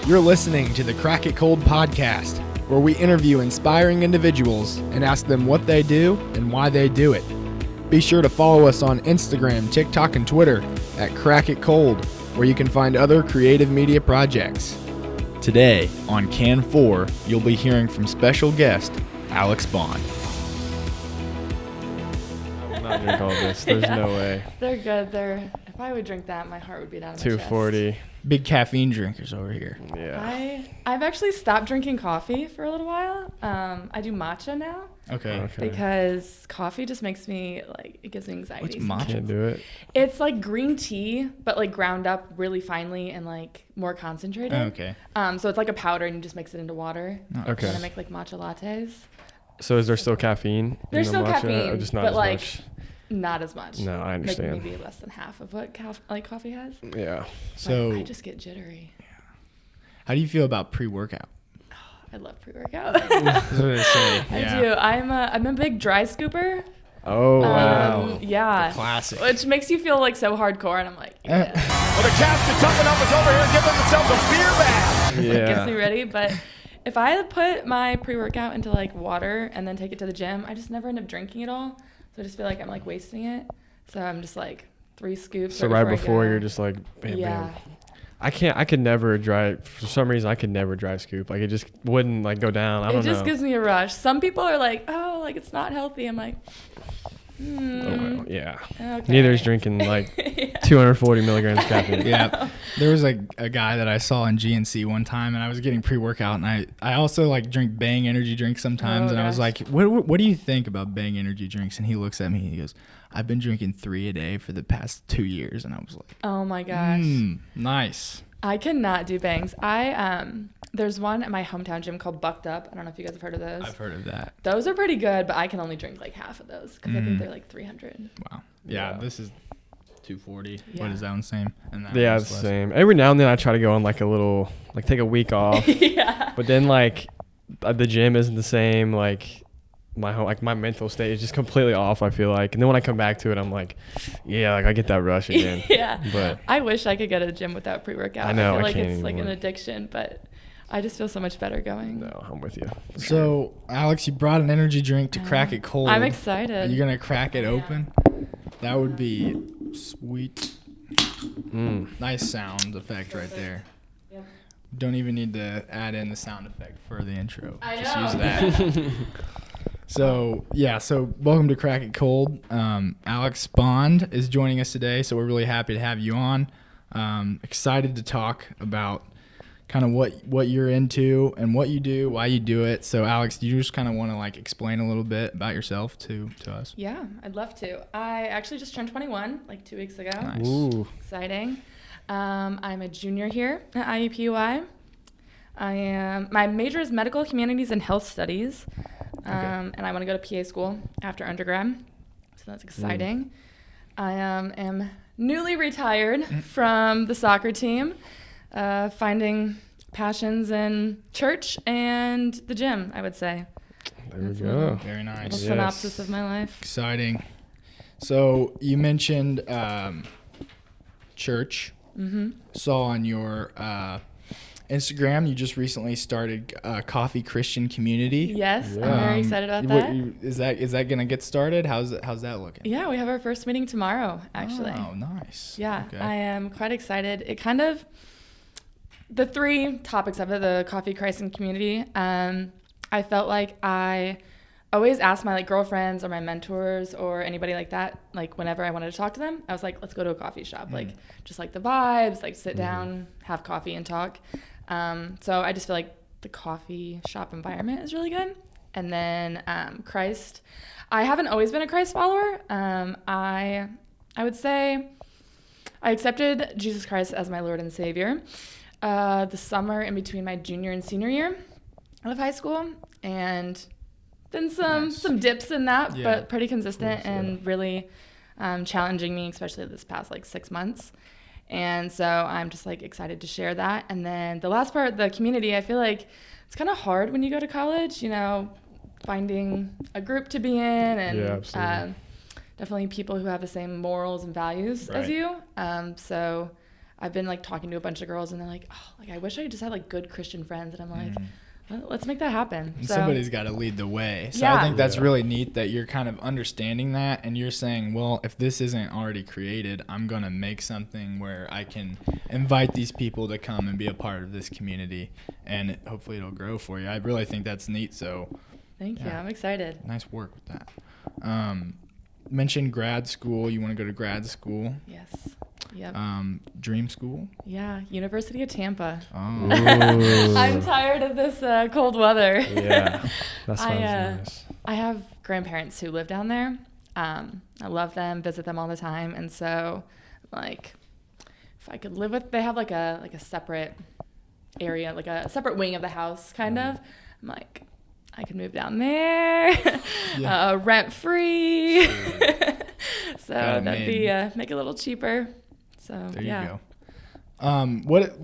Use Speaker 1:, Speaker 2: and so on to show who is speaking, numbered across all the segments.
Speaker 1: You're listening to the Crack It Cold podcast, where we interview inspiring individuals and ask them what they do and why they do it. Be sure to follow us on Instagram, TikTok, and Twitter at Crack It Cold, where you can find other creative media projects. Today on Can 4, you'll be hearing from special guest Alex Bond.
Speaker 2: I will not drink all this. There's no way.
Speaker 3: They're good. If I would drink that, my heart would beat out of my chest.
Speaker 2: 240.
Speaker 1: Big caffeine drinkers over here.
Speaker 2: Yeah.
Speaker 3: I've actually stopped drinking coffee for a little while. I do matcha now
Speaker 1: Okay.
Speaker 3: because coffee just makes me it gives me anxiety.
Speaker 1: What's matcha?
Speaker 2: Can't do it.
Speaker 3: It's like green tea, but like ground up really finely and like more concentrated.
Speaker 1: Okay.
Speaker 3: So it's like a powder and you just mix it into water.
Speaker 2: Okay.
Speaker 3: And I make like matcha lattes.
Speaker 2: So is there still caffeine
Speaker 3: There's
Speaker 2: in the
Speaker 3: still
Speaker 2: matcha,
Speaker 3: caffeine,
Speaker 2: or just not
Speaker 3: but
Speaker 2: as
Speaker 3: like
Speaker 2: much?
Speaker 3: not as much.
Speaker 2: No, I understand.
Speaker 3: Like maybe less than half of what coffee has.
Speaker 2: Yeah.
Speaker 1: So,
Speaker 3: I just get jittery.
Speaker 1: how do you feel about pre-workout?
Speaker 3: I love pre-workout.
Speaker 1: That's what they say.
Speaker 3: I do. I'm a big dry scooper.
Speaker 2: Oh, wow.
Speaker 3: Yeah.
Speaker 1: The classic.
Speaker 3: Which makes you feel like so hardcore, and I'm like, yeah.
Speaker 4: Well, the cast of Toughen Up is over here giving themselves a beer bath.
Speaker 3: It gets me
Speaker 2: Yeah.
Speaker 3: ready. But if I put my pre-workout into like water and then take it to the gym, I just never end up drinking it all. So I just feel like I'm like wasting it. So I'm just like 3 scoops.
Speaker 2: So right before
Speaker 3: I go.
Speaker 2: you're just like, bam,
Speaker 3: Yeah.
Speaker 2: bam. I could never dry, for some reason I could never dry scoop. Like it just wouldn't like go down. I don't
Speaker 3: It just
Speaker 2: know.
Speaker 3: gives me a rush. Some people are like, oh, like it's not healthy. I'm like,
Speaker 2: Oh, well, yeah.
Speaker 3: okay.
Speaker 2: Neither is drinking like 240 milligrams caffeine.
Speaker 1: Yeah. There was a guy that I saw in GNC one time, and I was getting pre-workout, and I also like drink Bang energy drinks sometimes,
Speaker 3: Oh,
Speaker 1: and I was
Speaker 3: gosh.
Speaker 1: like, what do you think about Bang energy drinks? And he looks at me and he goes, I've been drinking 3 a day for the past 2 years. And I was like,
Speaker 3: Oh my gosh.
Speaker 1: Nice.
Speaker 3: I cannot do bangs. There's one at my hometown gym called Bucked Up. I don't know if you guys have heard of those.
Speaker 1: I've heard of that.
Speaker 3: Those are pretty good, but I can only drink like half of those because I think they're like 300.
Speaker 1: Wow. Yeah,
Speaker 2: Yeah.
Speaker 1: this is 240.
Speaker 3: Yeah.
Speaker 1: What is that one same? And that
Speaker 2: Yeah,
Speaker 1: one's
Speaker 2: it's the
Speaker 1: less.
Speaker 2: same. Every now and then I try to go on like a little, like take a week off.
Speaker 3: Yeah.
Speaker 2: But then like the gym isn't the same. Like my mental state is just completely off, I feel like. And then when I come back to it, I'm like, yeah, like I get that rush again.
Speaker 3: Yeah.
Speaker 2: But
Speaker 3: I wish I could go to the gym without pre-workout.
Speaker 2: I know,
Speaker 3: feel
Speaker 2: I
Speaker 3: like
Speaker 2: can't
Speaker 3: it's like an
Speaker 2: anymore.
Speaker 3: addiction, but I just feel so much better going.
Speaker 2: no, I'm with you.
Speaker 1: So, Alex, you brought an energy drink to crack it cold.
Speaker 3: I'm
Speaker 1: Are
Speaker 3: excited.
Speaker 1: you going to crack it
Speaker 3: Yeah.
Speaker 1: open? That would be sweet.
Speaker 2: Mm.
Speaker 1: Nice sound effect right there.
Speaker 3: Yep.
Speaker 1: Don't even need to add in the sound effect for the intro.
Speaker 3: I
Speaker 1: Just
Speaker 3: know.
Speaker 1: use that. So welcome to Crack It Cold. Alex Bond is joining us today, so we're really happy to have you on. Excited to talk about kind of what you're into and what you do, why you do it. So Alex, do you just kind of want to like explain a little bit about yourself to us?
Speaker 3: Yeah, I'd love to. I actually just turned 21 like 2 weeks ago.
Speaker 1: Nice.
Speaker 2: Ooh.
Speaker 3: Exciting. I'm a junior here at IUPUI. My major is medical humanities and health studies. And I want to go to PA school after undergrad. So that's exciting. I am newly retired from the soccer team, finding passions in church and the gym, I would say.
Speaker 2: There we
Speaker 3: That's a
Speaker 2: go.
Speaker 3: little-
Speaker 1: Very
Speaker 3: Little
Speaker 1: nice.
Speaker 2: Yeah.
Speaker 3: synopsis of my life.
Speaker 1: Exciting. So you mentioned church.
Speaker 3: Mm-hmm.
Speaker 1: Saw on your Instagram you just recently started Coffee Christian Community.
Speaker 3: Yes, I'm
Speaker 2: Yeah.
Speaker 3: very excited about
Speaker 1: what-
Speaker 3: that.
Speaker 1: Is that gonna get started? How's that looking?
Speaker 3: Yeah, we have our first meeting tomorrow, actually.
Speaker 1: Oh, nice.
Speaker 3: Yeah,
Speaker 1: Okay.
Speaker 3: I am quite excited. It kind of, the 3 topics of it, the Coffee Christian Community, I felt like I always asked my like girlfriends or my mentors or anybody like that, like whenever I wanted to talk to them, I was like, let's go to a coffee shop. Like just like the vibes, like sit down, have coffee and talk. So I just feel like the coffee shop environment is really good. And then Christ, I haven't always been a Christ follower. I would say I accepted Jesus Christ as my Lord and Savior the summer in between my junior and senior year of high school, and been some dips in that,
Speaker 1: Yeah.
Speaker 3: but pretty consistent
Speaker 2: Cool,
Speaker 3: and really challenging me, especially this past like 6 months. And so I'm just like excited to share that. And then the last part, the community, I feel like it's kind of hard when you go to college, you know, finding a group to be in and
Speaker 2: Yeah, absolutely.
Speaker 3: definitely people who have the same morals and values as
Speaker 1: Right.
Speaker 3: you. So I've been like talking to a bunch of girls and they're like, oh, like I wish I just had like good Christian friends. And I'm like, let's make that happen.
Speaker 1: And
Speaker 3: so
Speaker 1: somebody's got to lead the way. So
Speaker 3: Yeah.
Speaker 1: I think that's really neat that you're kind of understanding that, and you're saying, well, if this isn't already created, I'm going to make something where I can invite these people to come and be a part of this community, and hopefully it'll grow for you. I really think that's neat. So
Speaker 3: thank you.
Speaker 1: Yeah.
Speaker 3: I'm excited.
Speaker 1: nice work with that. Mentioned grad school. You want to go to grad school.
Speaker 3: Yes. Yep.
Speaker 1: Dream school.
Speaker 3: Yeah. University of Tampa.
Speaker 1: Oh.
Speaker 3: I'm tired of this cold weather.
Speaker 2: Yeah, that sounds
Speaker 3: I,
Speaker 2: nice.
Speaker 3: I have grandparents who live down there. I love them, visit them all the time, and so like if I could live with, they have like a separate area, like a separate wing of the house, kind of. I'm like, I could move down there,
Speaker 1: Yeah.
Speaker 3: rent free. So
Speaker 1: Got it
Speaker 3: that'd
Speaker 1: made.
Speaker 3: be make it a little cheaper. So
Speaker 1: There
Speaker 3: yeah.
Speaker 1: you go. What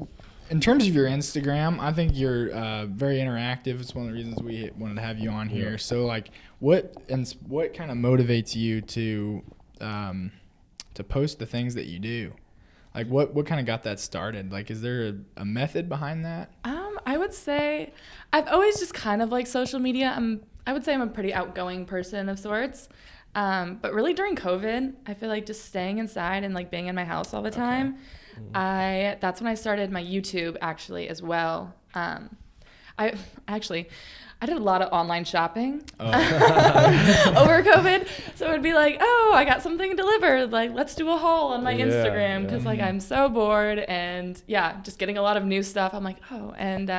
Speaker 1: in terms of your Instagram, I think you're very interactive. It's one of the reasons we wanted to have you on here.
Speaker 2: Yeah.
Speaker 1: So like, what kind of motivates you to post the things that you do? Like, what kind of got that started? Like, is there a method behind that?
Speaker 3: I would say I've always just kind of like social media. I would say I'm a pretty outgoing person of sorts. But really during COVID, I feel like just staying inside and like being in my house all the time. That's when I started my YouTube actually as well. I did a lot of online shopping over COVID. So it would be like, oh, I got something delivered. Like, let's do a haul on my
Speaker 2: Yeah,
Speaker 3: Instagram because
Speaker 2: yeah.
Speaker 3: like I'm so bored and just getting a lot of new stuff. I'm like, oh, and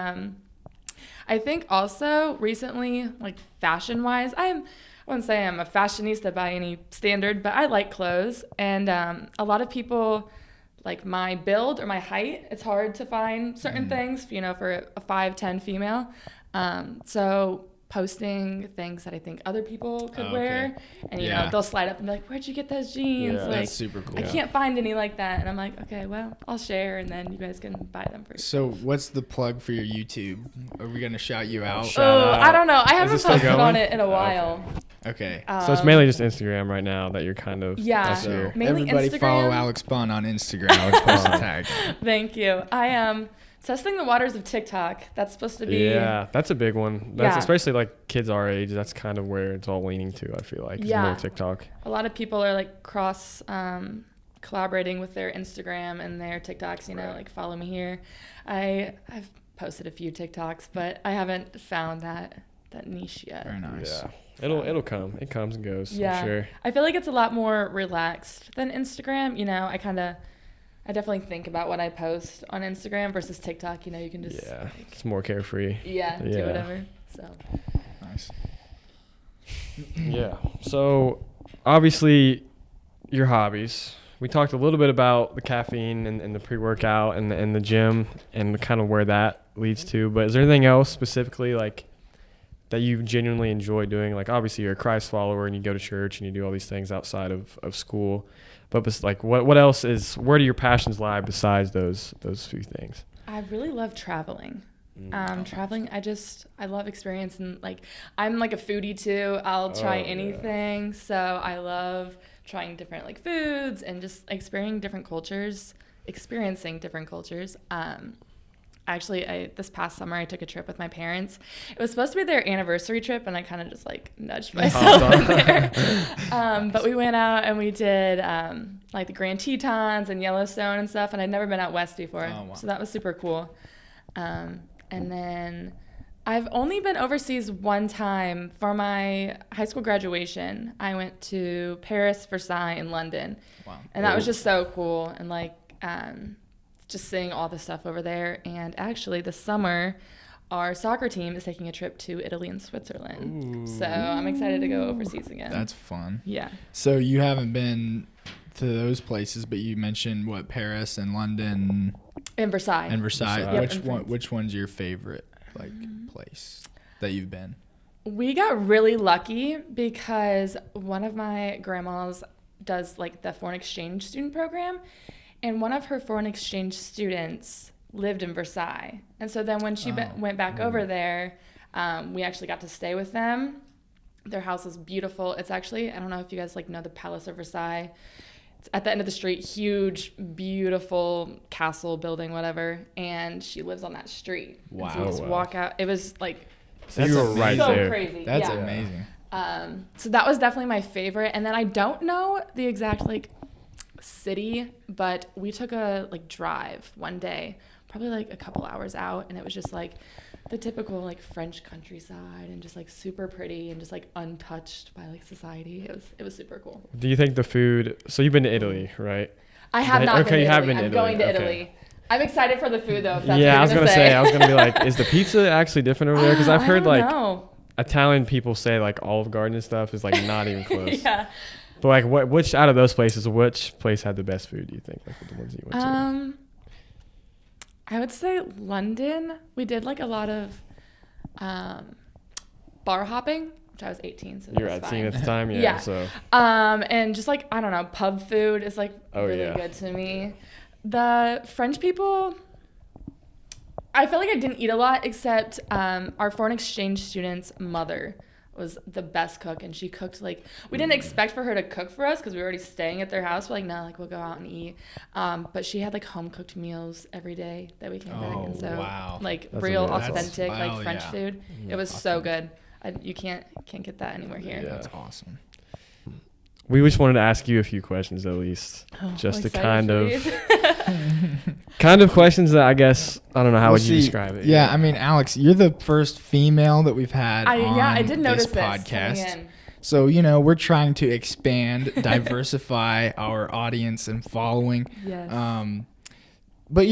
Speaker 3: I think also recently, like fashion wise, I wouldn't say I'm a fashionista by any standard, but I like clothes. And a lot of people like my build or my height, it's hard to find certain things, for a 5'10" female. So posting things that I think other people could
Speaker 1: Oh, okay.
Speaker 3: wear, and
Speaker 1: Yeah.
Speaker 3: they'll slide up and be like, "Where'd you get those jeans?"
Speaker 2: Yeah.
Speaker 3: Like,
Speaker 1: That's super cool.
Speaker 3: I can't find any like that, and I'm like, "Okay, well, I'll share, and then you guys can buy them for."
Speaker 1: So what's the plug for your YouTube? Are we gonna shout you out?
Speaker 2: Shout
Speaker 3: Oh,
Speaker 2: out.
Speaker 3: I don't know. I haven't
Speaker 2: this still
Speaker 3: posted on
Speaker 2: going?
Speaker 3: it in a while.
Speaker 1: Okay.
Speaker 2: So it's mainly just Instagram right now that you're kind of
Speaker 3: Yeah.
Speaker 2: that's
Speaker 1: So
Speaker 2: your-
Speaker 3: Mainly
Speaker 1: everybody follow
Speaker 3: Instagram.
Speaker 1: Alex Bunn on Instagram. I was supposed to tag him.
Speaker 3: Thank you. I am testing the waters of TikTok. That's supposed to be.
Speaker 2: Yeah, that's a big one. That's
Speaker 3: Yeah.
Speaker 2: especially like kids our age. That's kind of where it's all leaning to. I feel like is
Speaker 3: Yeah.
Speaker 2: more TikTok.
Speaker 3: A lot of people are like cross collaborating with their Instagram and their TikToks. Like follow me here. I've posted a few TikToks, but I haven't found that niche yet.
Speaker 1: Very nice.
Speaker 2: Yeah, it'll come. It comes and goes.
Speaker 3: Yeah.
Speaker 2: I'm sure.
Speaker 3: I feel like it's a lot more relaxed than Instagram. I definitely think about what I post on Instagram versus TikTok. You can just
Speaker 2: Yeah, it's more carefree.
Speaker 3: do
Speaker 2: Yeah.
Speaker 3: whatever. So
Speaker 1: Nice.
Speaker 2: Yeah. So obviously, your hobbies. We talked a little bit about the caffeine and the pre-workout and the gym and kind of where that leads to. But is there anything else specifically like that you genuinely enjoy doing? Like obviously you're a Christ follower and you go to church and you do all these things outside of school. But like what else where do your passions lie besides those few things?
Speaker 3: I really love traveling. Traveling, I love experience, and like I'm like a foodie too. I'll try
Speaker 2: Oh, yeah.
Speaker 3: anything. So I love trying different like foods and just experiencing different cultures. Actually, this past summer I took a trip with my parents. It was supposed to be their anniversary trip, and I kind of just like nudged myself in there. But we went out and we did like the Grand Tetons and Yellowstone and stuff, and I'd never been out west before,
Speaker 1: Oh, wow.
Speaker 3: so that was super cool. And then I've only been overseas one time for my high school graduation. I went to Paris, Versailles, and London.
Speaker 1: Wow.
Speaker 3: And that was just so cool. And like, just seeing all the stuff over there. And actually this summer, our soccer team is taking a trip to Italy and Switzerland. So I'm excited to go overseas again.
Speaker 1: That's fun.
Speaker 3: yeah.
Speaker 1: So you haven't been to those places, but you mentioned Paris and London
Speaker 3: And Versailles.
Speaker 1: and Versailles.
Speaker 2: Versailles.
Speaker 3: Yep, and
Speaker 1: Which one's your favorite place that you've been?
Speaker 3: We got really lucky because one of my grandmas does like the foreign exchange student program, and one of her foreign exchange students lived in Versailles. And so then when she went back over there, we actually got to stay with them. Their house is beautiful. It's actually, I don't know if you guys like know the Palace of Versailles. at the end of the street, huge, beautiful castle building, whatever. And she lives on that street. And so we
Speaker 1: Wow.
Speaker 3: just walk out. It was like
Speaker 2: So you were right
Speaker 3: so
Speaker 2: there.
Speaker 3: crazy.
Speaker 1: That's
Speaker 3: yeah.
Speaker 1: amazing.
Speaker 3: So that was definitely my favorite. And then I don't know the exact like city, but we took a like drive one day, probably like a couple hours out, and it was just like the typical like French countryside and just like super pretty and just like untouched by like society. It was super cool.
Speaker 2: Do you think the food? So you've been to Italy, right?
Speaker 3: I have not
Speaker 2: Okay,
Speaker 3: been to
Speaker 2: you
Speaker 3: Italy.
Speaker 2: have been to
Speaker 3: I'm
Speaker 2: Italy,
Speaker 3: going to
Speaker 2: okay.
Speaker 3: Italy. I'm excited for the food though. If that's
Speaker 2: Yeah, I
Speaker 3: what
Speaker 2: was
Speaker 3: you're
Speaker 2: gonna
Speaker 3: say.
Speaker 2: say. I was gonna be like, is the pizza actually different over there? Because I've heard like
Speaker 3: know.
Speaker 2: Italian people say like Olive Garden and stuff is like not even close.
Speaker 3: Yeah.
Speaker 2: But like, which out of those places, which place had the best food? Do you think, like the ones that you went to?
Speaker 3: I would say London. We did like a lot of bar hopping, which I was 18, so
Speaker 2: You were
Speaker 3: that was
Speaker 2: at scene
Speaker 3: fine.
Speaker 2: at the time, yeah.
Speaker 3: Yeah.
Speaker 2: So
Speaker 3: And just like I don't know, pub food is like
Speaker 2: Oh,
Speaker 3: really
Speaker 2: yeah.
Speaker 3: good to me. The French people, I feel like I didn't eat a lot except our foreign exchange student's mother was the best cook, and she cooked like we didn't expect for her to cook for us because we were already staying at their house. We're like, no, like we'll go out and eat. But she had like home cooked meals every day that we came back, and so
Speaker 1: wow.
Speaker 3: like
Speaker 2: That's
Speaker 3: real
Speaker 2: amazing.
Speaker 3: authentic
Speaker 1: That's-
Speaker 3: like French
Speaker 1: yeah.
Speaker 3: food. It was so good. You can't get that anywhere here.
Speaker 2: Yeah.
Speaker 1: That's awesome.
Speaker 2: we just wanted to ask you a few questions at least,
Speaker 3: Oh,
Speaker 2: just
Speaker 3: I'm
Speaker 2: to
Speaker 3: excited for these.
Speaker 2: kind of questions that I guess I don't know how
Speaker 1: Well,
Speaker 2: would you
Speaker 1: see,
Speaker 2: describe it?
Speaker 1: Yeah, I mean, Alex, you're the first female that we've had on
Speaker 3: I did notice
Speaker 1: this
Speaker 3: this
Speaker 1: podcast.
Speaker 3: coming in.
Speaker 1: So, we're trying to expand, diversify our audience and following.
Speaker 3: Yes.
Speaker 1: But,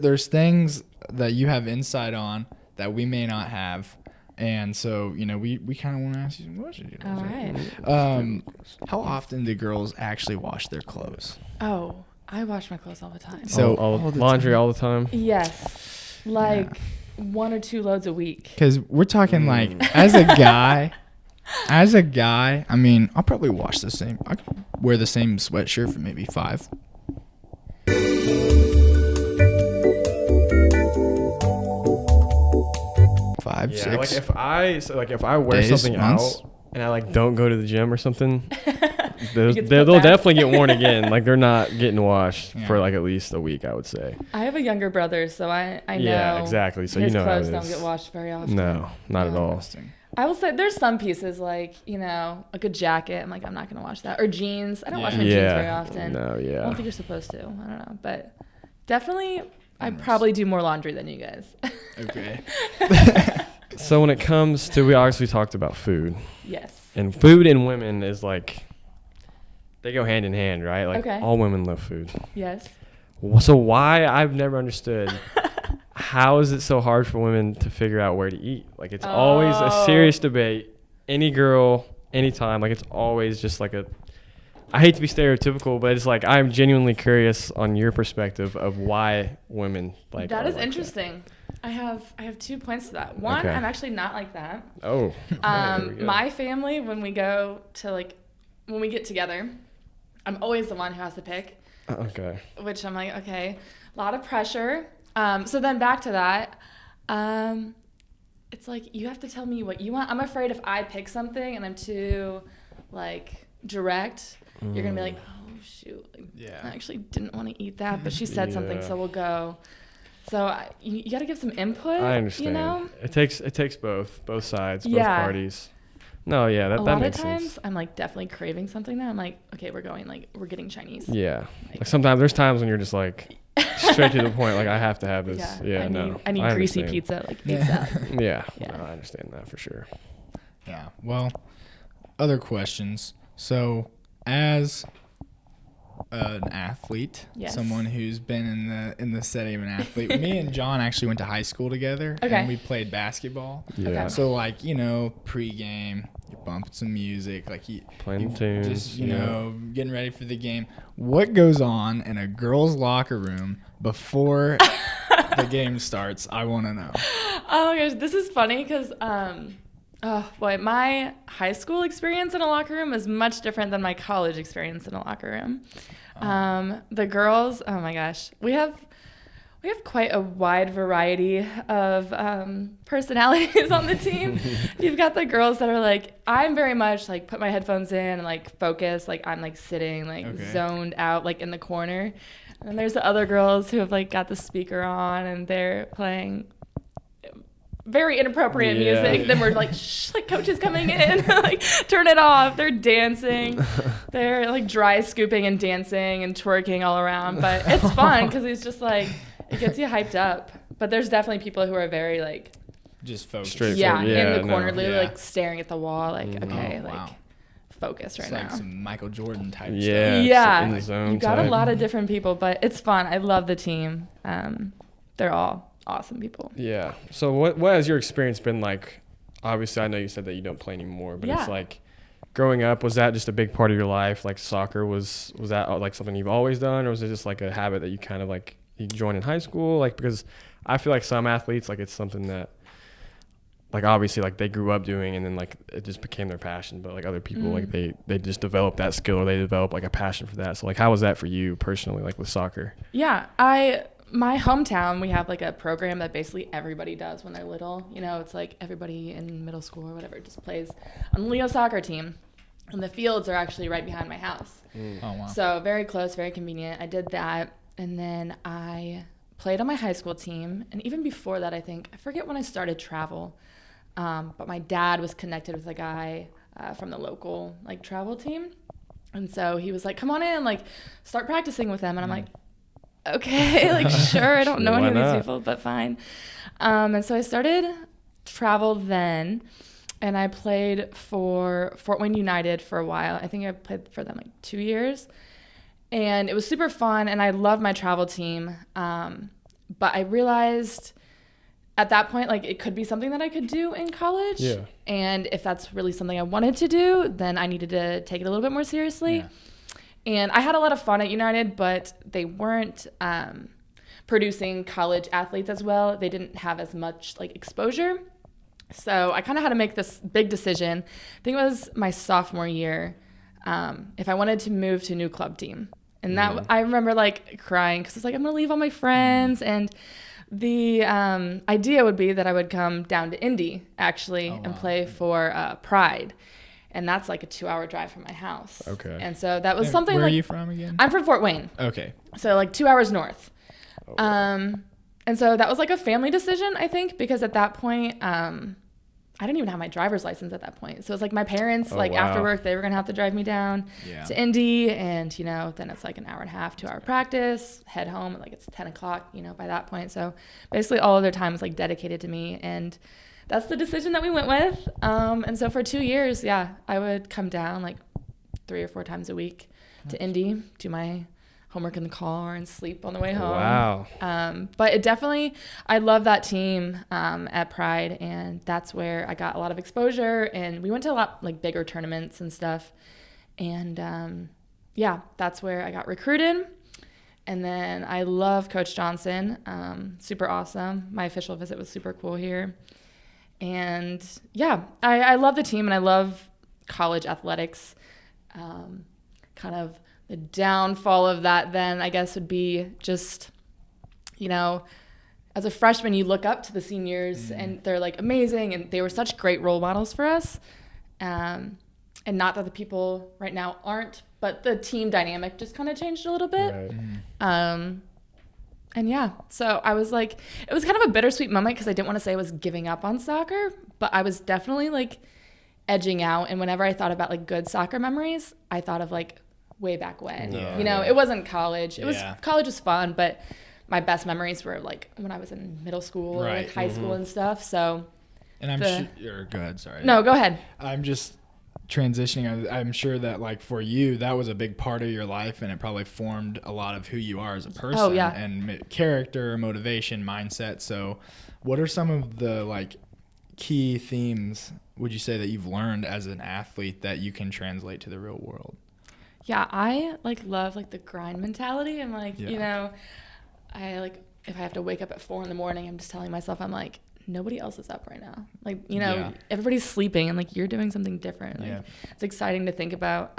Speaker 1: there's things that you have insight on that we may not have. And so, we kind of want to ask you some questions.
Speaker 3: All right.
Speaker 1: How often do girls actually wash their clothes?
Speaker 3: Oh, I wash my clothes all the time.
Speaker 1: So
Speaker 2: all
Speaker 1: the
Speaker 2: laundry
Speaker 1: time.
Speaker 2: all the time.
Speaker 3: Yes. Like 1 or 2 loads a week.
Speaker 1: Because we're talking like, as a guy, I mean, I'll probably wash the same. I could wear the same sweatshirt for maybe 5. Five,
Speaker 2: Yeah,
Speaker 1: 6.
Speaker 2: like if I wear
Speaker 1: Days,
Speaker 2: something
Speaker 1: months?
Speaker 2: out and I like don't go to the gym or something, they'll
Speaker 3: gets put
Speaker 2: they'll
Speaker 3: back.
Speaker 2: definitely get worn again. Like they're not getting washed
Speaker 1: Yeah.
Speaker 2: for like at least a week, I would say.
Speaker 3: I have a younger brother, so I know.
Speaker 2: Yeah, exactly. So
Speaker 3: his
Speaker 2: you know how
Speaker 3: clothes
Speaker 2: it
Speaker 3: don't
Speaker 2: is.
Speaker 3: get washed very often.
Speaker 2: No, not at
Speaker 3: No.
Speaker 2: all.
Speaker 3: I will say there's some pieces like, a good jacket. I'm like, I'm not going to wash that. Or jeans. I don't wash my jeans very
Speaker 2: Yeah.
Speaker 3: often.
Speaker 2: No,
Speaker 3: I
Speaker 2: yeah.
Speaker 3: don't think you're supposed to. I don't know. But definitely, I
Speaker 1: Nice.
Speaker 3: probably do more laundry than you guys.
Speaker 1: Okay.
Speaker 2: So when it comes to, we obviously talked about food,
Speaker 3: Yes.
Speaker 2: and food and women is like, they go hand in hand, right? Like
Speaker 3: Okay.
Speaker 2: all women love food.
Speaker 3: Yes.
Speaker 2: So why, I've never understood, how is it so hard for women to figure out where to eat? Like it's always a
Speaker 3: Oh.
Speaker 2: serious debate. Any girl, anytime, like it's always just like I hate to be stereotypical, but it's like I'm genuinely curious on your perspective of why women like
Speaker 3: That
Speaker 2: are
Speaker 3: is
Speaker 2: like
Speaker 3: interesting. I have 2 points to that. One,
Speaker 2: Okay.
Speaker 3: I'm actually not like that.
Speaker 2: Oh. okay, there we go.
Speaker 3: My family, when we get together, I'm always the one who has to pick,
Speaker 2: Okay.
Speaker 3: which I'm like, okay, a lot of pressure. So then back to that, it's like you have to tell me what you want. I'm afraid if I pick something and I'm too like direct, you're gonna be like, oh shoot, like,
Speaker 1: Yeah.
Speaker 3: I actually didn't want to eat that, but she said something,
Speaker 2: Yeah.
Speaker 3: so we'll go. So you got to give some input.
Speaker 2: I understand.
Speaker 3: You know,
Speaker 2: It takes both sides, both
Speaker 3: Yeah.
Speaker 2: parties. No, yeah, that
Speaker 3: a lot of
Speaker 2: makes
Speaker 3: times
Speaker 2: sense.
Speaker 3: I'm like definitely craving something that I'm like, okay, we're getting Chinese.
Speaker 2: Yeah. Like sometimes there's times when you're just like straight to the point, like I have to have this. Yeah,
Speaker 3: I need greasy
Speaker 2: understand.
Speaker 3: pizza, like
Speaker 1: Yeah.
Speaker 3: ASAP.
Speaker 2: Yeah,
Speaker 3: Yeah.
Speaker 2: No, I understand that for sure.
Speaker 1: Yeah. Well, other questions. So, as an athlete,
Speaker 3: Yes.
Speaker 1: someone who's been in the setting of an athlete, me and John actually went to high school together,
Speaker 3: Okay.
Speaker 1: and we played basketball.
Speaker 2: Yeah.
Speaker 3: Okay.
Speaker 1: So, like, pregame, you're bumping some music, like
Speaker 2: Playing
Speaker 1: you
Speaker 2: tunes,
Speaker 1: just
Speaker 2: yeah.
Speaker 1: getting ready for the game. What goes on in a girl's locker room before the game starts? I want to know.
Speaker 3: Oh my gosh, this is funny because oh boy, my high school experience in a locker room is much different than my college experience in a locker room. The girls, oh my gosh, we have We have quite a wide variety of personalities on the team. You've got the girls that are like, I'm very much like put my headphones in and like focus, like I'm like sitting like zoned out like in the corner. And there's the other girls who have like got the speaker on and they're playing very inappropriate music. Then we're like, shh, like coach is coming in, like turn it off. They're dancing, they're like dry scooping and dancing and twerking all around. But it's fun because it's just like it gets you hyped up. But there's definitely people who are very like
Speaker 1: just focused.
Speaker 3: in the corner, literally like staring at the wall, like focus right
Speaker 1: it's
Speaker 3: now.
Speaker 1: Like some Michael Jordan type stuff.
Speaker 3: Yeah,
Speaker 2: in the zone
Speaker 3: you got
Speaker 2: type.
Speaker 3: a lot of different people, but it's fun. I love the team. They're all awesome people.
Speaker 2: Yeah. So what has your experience been like? Obviously, I know you said that you don't play anymore, but it's like growing up, was that just a big part of your life? Like soccer, was that like something you've always done, or was it just like a habit that you kind of like you joined in high school? Like, because I feel like some athletes, like it's something that like obviously like they grew up doing and then like it just became their passion, but like other people like they just develop that skill or they develop like a passion for that. So like how was that for you personally, like with soccer?
Speaker 3: Yeah, my hometown, we have like a program that basically everybody does when they're little. You know, it's like everybody in middle school or whatever just plays on the Leo soccer team. And the fields are actually right behind my house.
Speaker 1: Oh, wow.
Speaker 3: So very close, very convenient. I did that. And then I played on my high school team. And even before that, I forget when I started travel. But my dad was connected with a guy from the local like travel team. And so he was like, come on in, like start practicing with them. And I'm like, okay, like sure, I don't know any of these people, but fine. And so I started travel then, and I played for Fort Wayne United for a while. I think I played for them like 2 years, and it was super fun, and I loved my travel team. But I realized at that point, like it could be something that I could do in college.
Speaker 2: Yeah.
Speaker 3: And if that's really something I wanted to do, then I needed to take it a little bit more seriously.
Speaker 1: Yeah.
Speaker 3: And I had a lot of fun at United, but they weren't producing college athletes as well. They didn't have as much like exposure. So I kind of had to make this big decision. I think it was my sophomore year, if I wanted to move to a new club team. And that I remember like crying because it's like, I'm going to leave all my friends. And the idea would be that I would come down to Indy actually and play for Pride. And that's like a 2-hour drive from my house.
Speaker 2: Okay.
Speaker 3: And so that was something
Speaker 1: Where
Speaker 3: like,
Speaker 1: are you from again?
Speaker 3: I'm from Fort Wayne.
Speaker 1: Okay.
Speaker 3: So like 2 hours north. And so that was like a family decision, I think, because at that point, I didn't even have my driver's license at that point. So it was like my parents, after work, they were going to have to drive me down to Indy. And, you know, then it's like an hour and a half, 2-hour practice, head home, and like it's 10 o'clock, you know, by that point. So basically all of their time was like dedicated to me. And that's the decision that we went with. And so for 2 years, I would come down like 3 or 4 times a week to Indy, do my homework in the car and sleep on the way home.
Speaker 2: Wow.
Speaker 3: But it definitely, I love that team at Pride, and that's where I got a lot of exposure, and we went to a lot like bigger tournaments and stuff. And that's where I got recruited. And then I love Coach Johnson, super awesome. My official visit was super cool here. And I love the team and I love college athletics. Kind of the downfall of that then I guess would be just, you know, as a freshman you look up to the seniors and they're like amazing and they were such great role models for us. And not that the people right now aren't, but the team dynamic just kind of changed a little bit.
Speaker 2: Right.
Speaker 3: And so I was like, it was kind of a bittersweet moment because I didn't want to say I was giving up on soccer, but I was definitely like edging out. And whenever I thought about like good soccer memories, I thought of like way back when, you know, it wasn't college. College was fun, but my best memories were like when I was in middle school or like high school and stuff. So,
Speaker 1: and go ahead. Sorry.
Speaker 3: No, go ahead.
Speaker 1: I'm just transitioning. I'm sure that like for you, that was a big part of your life and it probably formed a lot of who you are as a person and character, motivation, mindset. So what are some of the like key themes would you say that you've learned as an athlete that you can translate to the real world?
Speaker 3: Yeah, I like love like the grind mentality and like, you know, I like if I have to wake up at 4 a.m, I'm just telling myself, I'm like, nobody else is up right now. Like, you know, everybody's sleeping and like you're doing something different. Like, it's exciting to think about.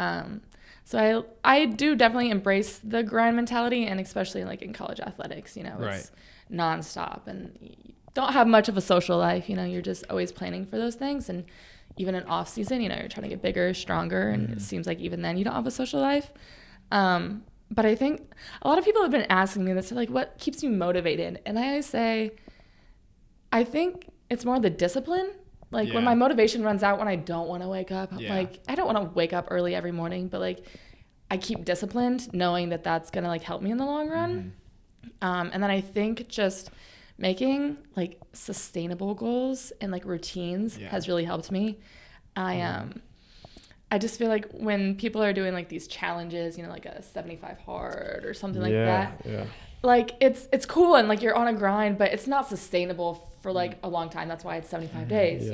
Speaker 3: So I do definitely embrace the grind mentality, and especially like in college athletics, it's nonstop and you don't have much of a social life. You're just always planning for those things, and even in off season, you're trying to get bigger, stronger, and it seems like even then you don't have a social life. But I think a lot of people have been asking me this, like, what keeps you motivated? And I always say, I think it's more the discipline. Like when my motivation runs out, when I don't want to wake up, like I don't want to wake up early every morning, but like I keep disciplined knowing that that's going to like help me in the long run. And then I think just making like sustainable goals and like routines has really helped me. I just feel like when people are doing like these challenges, like a 75 hard or something like that, like it's cool and like you're on a grind, but it's not sustainable for like a long time. That's why it's 75 days.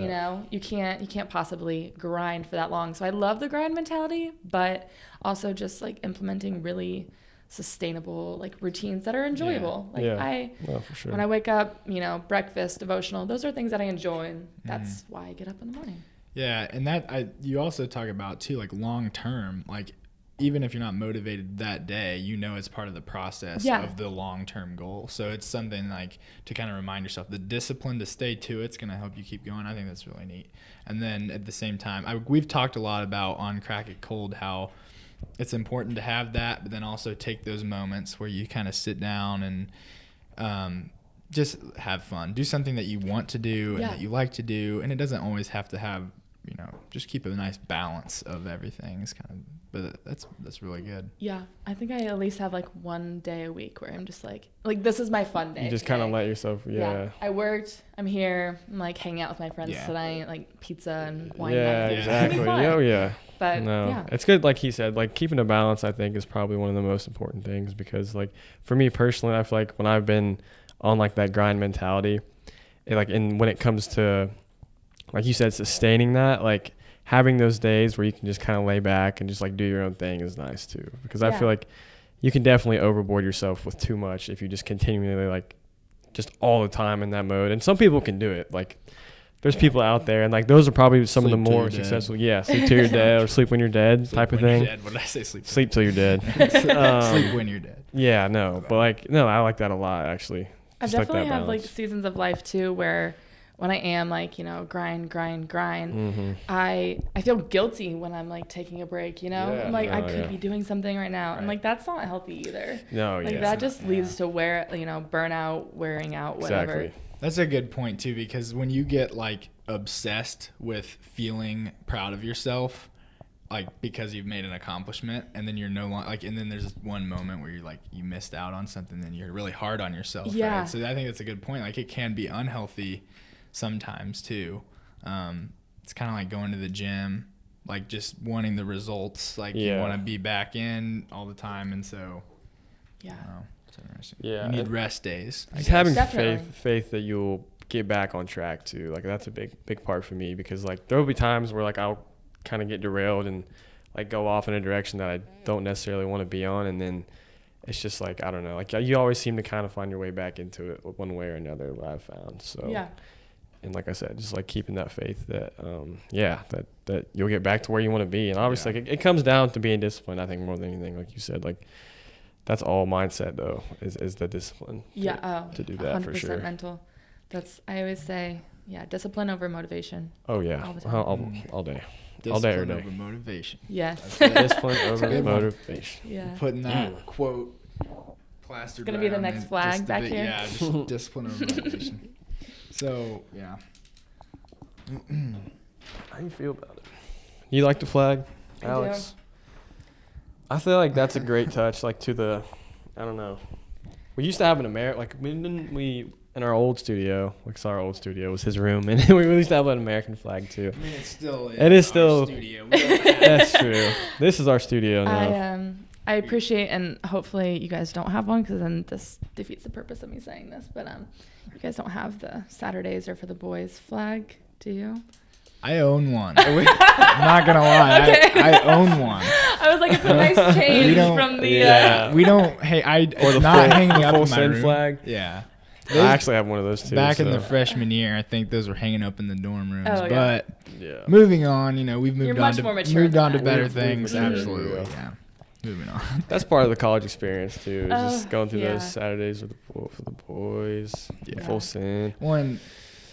Speaker 3: You can't possibly grind for that long. So I love the grind mentality, but also just like implementing really sustainable like routines that are enjoyable. For sure. When I wake up, breakfast, devotional, those are things that I enjoy, and that's why I get up in the morning.
Speaker 1: Yeah, and you also talk about too, like long term, like even if you're not motivated that day, it's part of the process of the long term goal. So it's something like to kind of remind yourself the discipline to stay to it's going to help you keep going. I think that's really neat. And then at the same time, we've talked a lot about on Crack It Cold how it's important to have that, but then also take those moments where you kind of sit down and just have fun. Do something that you want to do and that you like to do, and it doesn't always have to have, just keep a nice balance of everything. It's kind of, but that's really good.
Speaker 3: Yeah, I think I at least have like one day a week where I'm just like this is my fun day.
Speaker 2: You just kind of let yourself,
Speaker 3: I worked, I'm here, I'm like hanging out with my friends tonight, like pizza and wine.
Speaker 2: Yeah, exactly. But it's good. Like he said, like keeping a balance, I think is probably one of the most important things, because like for me personally, I feel like when I've been on like that grind mentality, when it comes to, like you said, sustaining that, like having those days where you can just kind of lay back and just like do your own thing is nice too. Because I feel like you can definitely overboard yourself with too much if you just continually like just all the time in that mode. And some people can do it. Like there's people out there, and like those are probably some of the more successful. Yeah, sleep till you're dead or sleep when you're dead type of thing.
Speaker 1: What did I say?
Speaker 2: Sleep till you're dead.
Speaker 1: Sleep when you're dead.
Speaker 2: Yeah, no, but like no, I like that a lot actually.
Speaker 3: I definitely have like seasons of life too where when I am like, grind, I feel guilty when I'm like taking a break, I'm like, I could be doing something right now. Right. And like, that's not healthy either.
Speaker 2: No,
Speaker 3: like that just leads to burnout, wearing out, whatever.
Speaker 2: Exactly.
Speaker 1: That's a good point too, because when you get like obsessed with feeling proud of yourself, like because you've made an accomplishment, and then you're no longer like, and then there's this one moment where you're like, you missed out on something, then you're really hard on yourself.
Speaker 3: Yeah.
Speaker 1: Right? So I think that's a good point. Like it can be unhealthy sometimes too. It's kind of like going to the gym, like just wanting the results, like you want to be back in all the time, and so it's interesting. You need rest days.
Speaker 2: Just having faith that you'll get back on track too. Like that's a big part for me, because like there will be times where like I'll kind of get derailed and like go off in a direction that I don't necessarily want to be on, and then it's just like I don't know, like you always seem to kind of find your way back into it one way or another, what I've found. So and like I said, just like keeping that faith that that you'll get back to where you want to be. And obviously like, it comes down to being disciplined, I think, more than anything. Like you said, like that's all mindset though, is the discipline to do that. 100% for sure.
Speaker 3: Mental. I always say discipline over motivation.
Speaker 2: Oh yeah, all day.
Speaker 1: Discipline
Speaker 2: all day, every day.
Speaker 1: Over motivation.
Speaker 3: Yes.
Speaker 2: Discipline over motivation.
Speaker 3: Yeah.
Speaker 1: Putting that quote plastered.
Speaker 3: It's gonna be the next flag back here.
Speaker 1: Yeah, just discipline over motivation. So
Speaker 2: how do you feel about it? You like the flag, Alex? I feel like that's a great touch. Like to the, I don't know. We used to have an American, like we in our old studio, like our old studio was his room, and we used to have an American flag too.
Speaker 1: I mean,
Speaker 2: it is still our studio. That's true. This is our studio now.
Speaker 3: I appreciate, and hopefully you guys don't have one, because then this defeats the purpose of me saying this, but you guys don't have the Saturdays or for the boys flag, do you?
Speaker 1: I own one. I'm not gonna lie. Okay. I own one.
Speaker 3: I was like, it's a nice change from the.
Speaker 1: We don't. Hey, it's not hanging up in my room.
Speaker 2: Flag.
Speaker 1: Yeah.
Speaker 2: I actually have one of those too.
Speaker 1: Back in the freshman year, I think those were hanging up in the dorm rooms.
Speaker 3: Oh,
Speaker 1: but moving on, we've moved on to better things.
Speaker 3: Mm-hmm.
Speaker 1: Absolutely. Yeah.
Speaker 5: moving on.
Speaker 2: That's part of the college experience too. Is
Speaker 3: Oh,
Speaker 2: just going through
Speaker 3: yeah.
Speaker 2: those Saturdays with for the boys.
Speaker 5: Yeah.
Speaker 2: Full sin.
Speaker 5: One,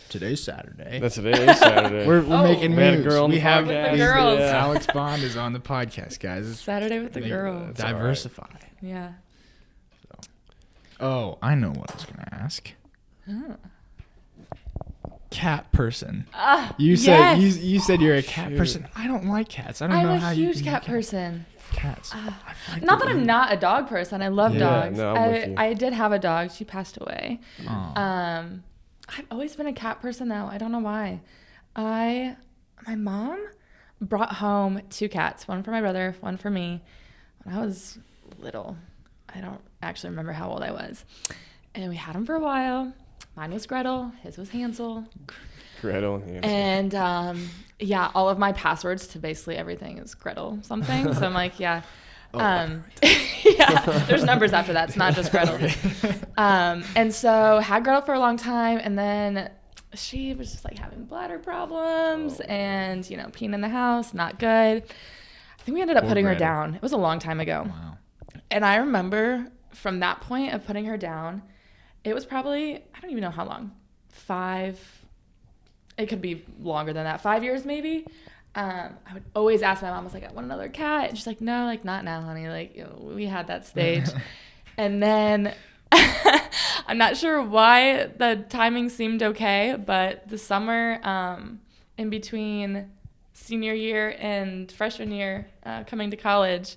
Speaker 5: today's Saturday.
Speaker 2: That's today's Saturday.
Speaker 5: We're
Speaker 3: Oh.
Speaker 5: making
Speaker 2: We had a
Speaker 5: moves.
Speaker 2: girl on
Speaker 5: we
Speaker 2: the
Speaker 5: have
Speaker 2: podcast.
Speaker 3: With the girls.
Speaker 2: Yeah.
Speaker 5: Alex Bond is on the podcast, guys. It's
Speaker 3: Saturday with the
Speaker 5: make-
Speaker 3: girls.
Speaker 2: That's all right.
Speaker 5: Diversify.
Speaker 3: Yeah.
Speaker 5: Oh, I know what I was gonna ask.
Speaker 3: Oh.
Speaker 5: Cat person.
Speaker 3: Ah,
Speaker 5: You said
Speaker 3: yes.
Speaker 5: you said you're a cat
Speaker 2: Shoot.
Speaker 5: person. I don't like cats. I don't
Speaker 3: I'm
Speaker 5: know
Speaker 3: a
Speaker 5: how you
Speaker 3: huge
Speaker 5: can
Speaker 3: cat
Speaker 5: get
Speaker 3: person.
Speaker 5: Cats.
Speaker 3: Ah.
Speaker 5: I feel like
Speaker 3: Not that
Speaker 5: they're
Speaker 3: I'm not a dog person. I love
Speaker 5: Yeah,
Speaker 3: dogs.
Speaker 2: no, I'm with you.
Speaker 3: I did have a dog. She passed away.
Speaker 5: Aw.
Speaker 3: I've always been a cat person though. I don't know why. My mom brought home 2 cats, one for my brother, one for me, when I was little. I don't actually remember how old I was. And we had them for a while. Mine was Gretel, his was Hansel.
Speaker 2: Gretel. Yeah.
Speaker 3: And yeah, all of my passwords to basically everything is Gretel something. So I'm like, yeah. Yeah, there's numbers after that. It's not just Gretel. And so had Gretel for a long time, and then she was just like having bladder problems and, you know, peeing in the house, not good. I think we ended up
Speaker 5: Poor
Speaker 3: putting her
Speaker 5: Gretel.
Speaker 3: down. It was a long time ago.
Speaker 5: Wow.
Speaker 3: And I remember from that point of putting her down, it was probably, I don't even know how long, 5, it could be longer than that, 5 years maybe. I would always ask my mom, I was like, I want another cat. And she's like, no, like, not now, honey. Like, you know, we had that stage. And then I'm not sure why the timing seemed okay, but the summer in between senior year and freshman year coming to college,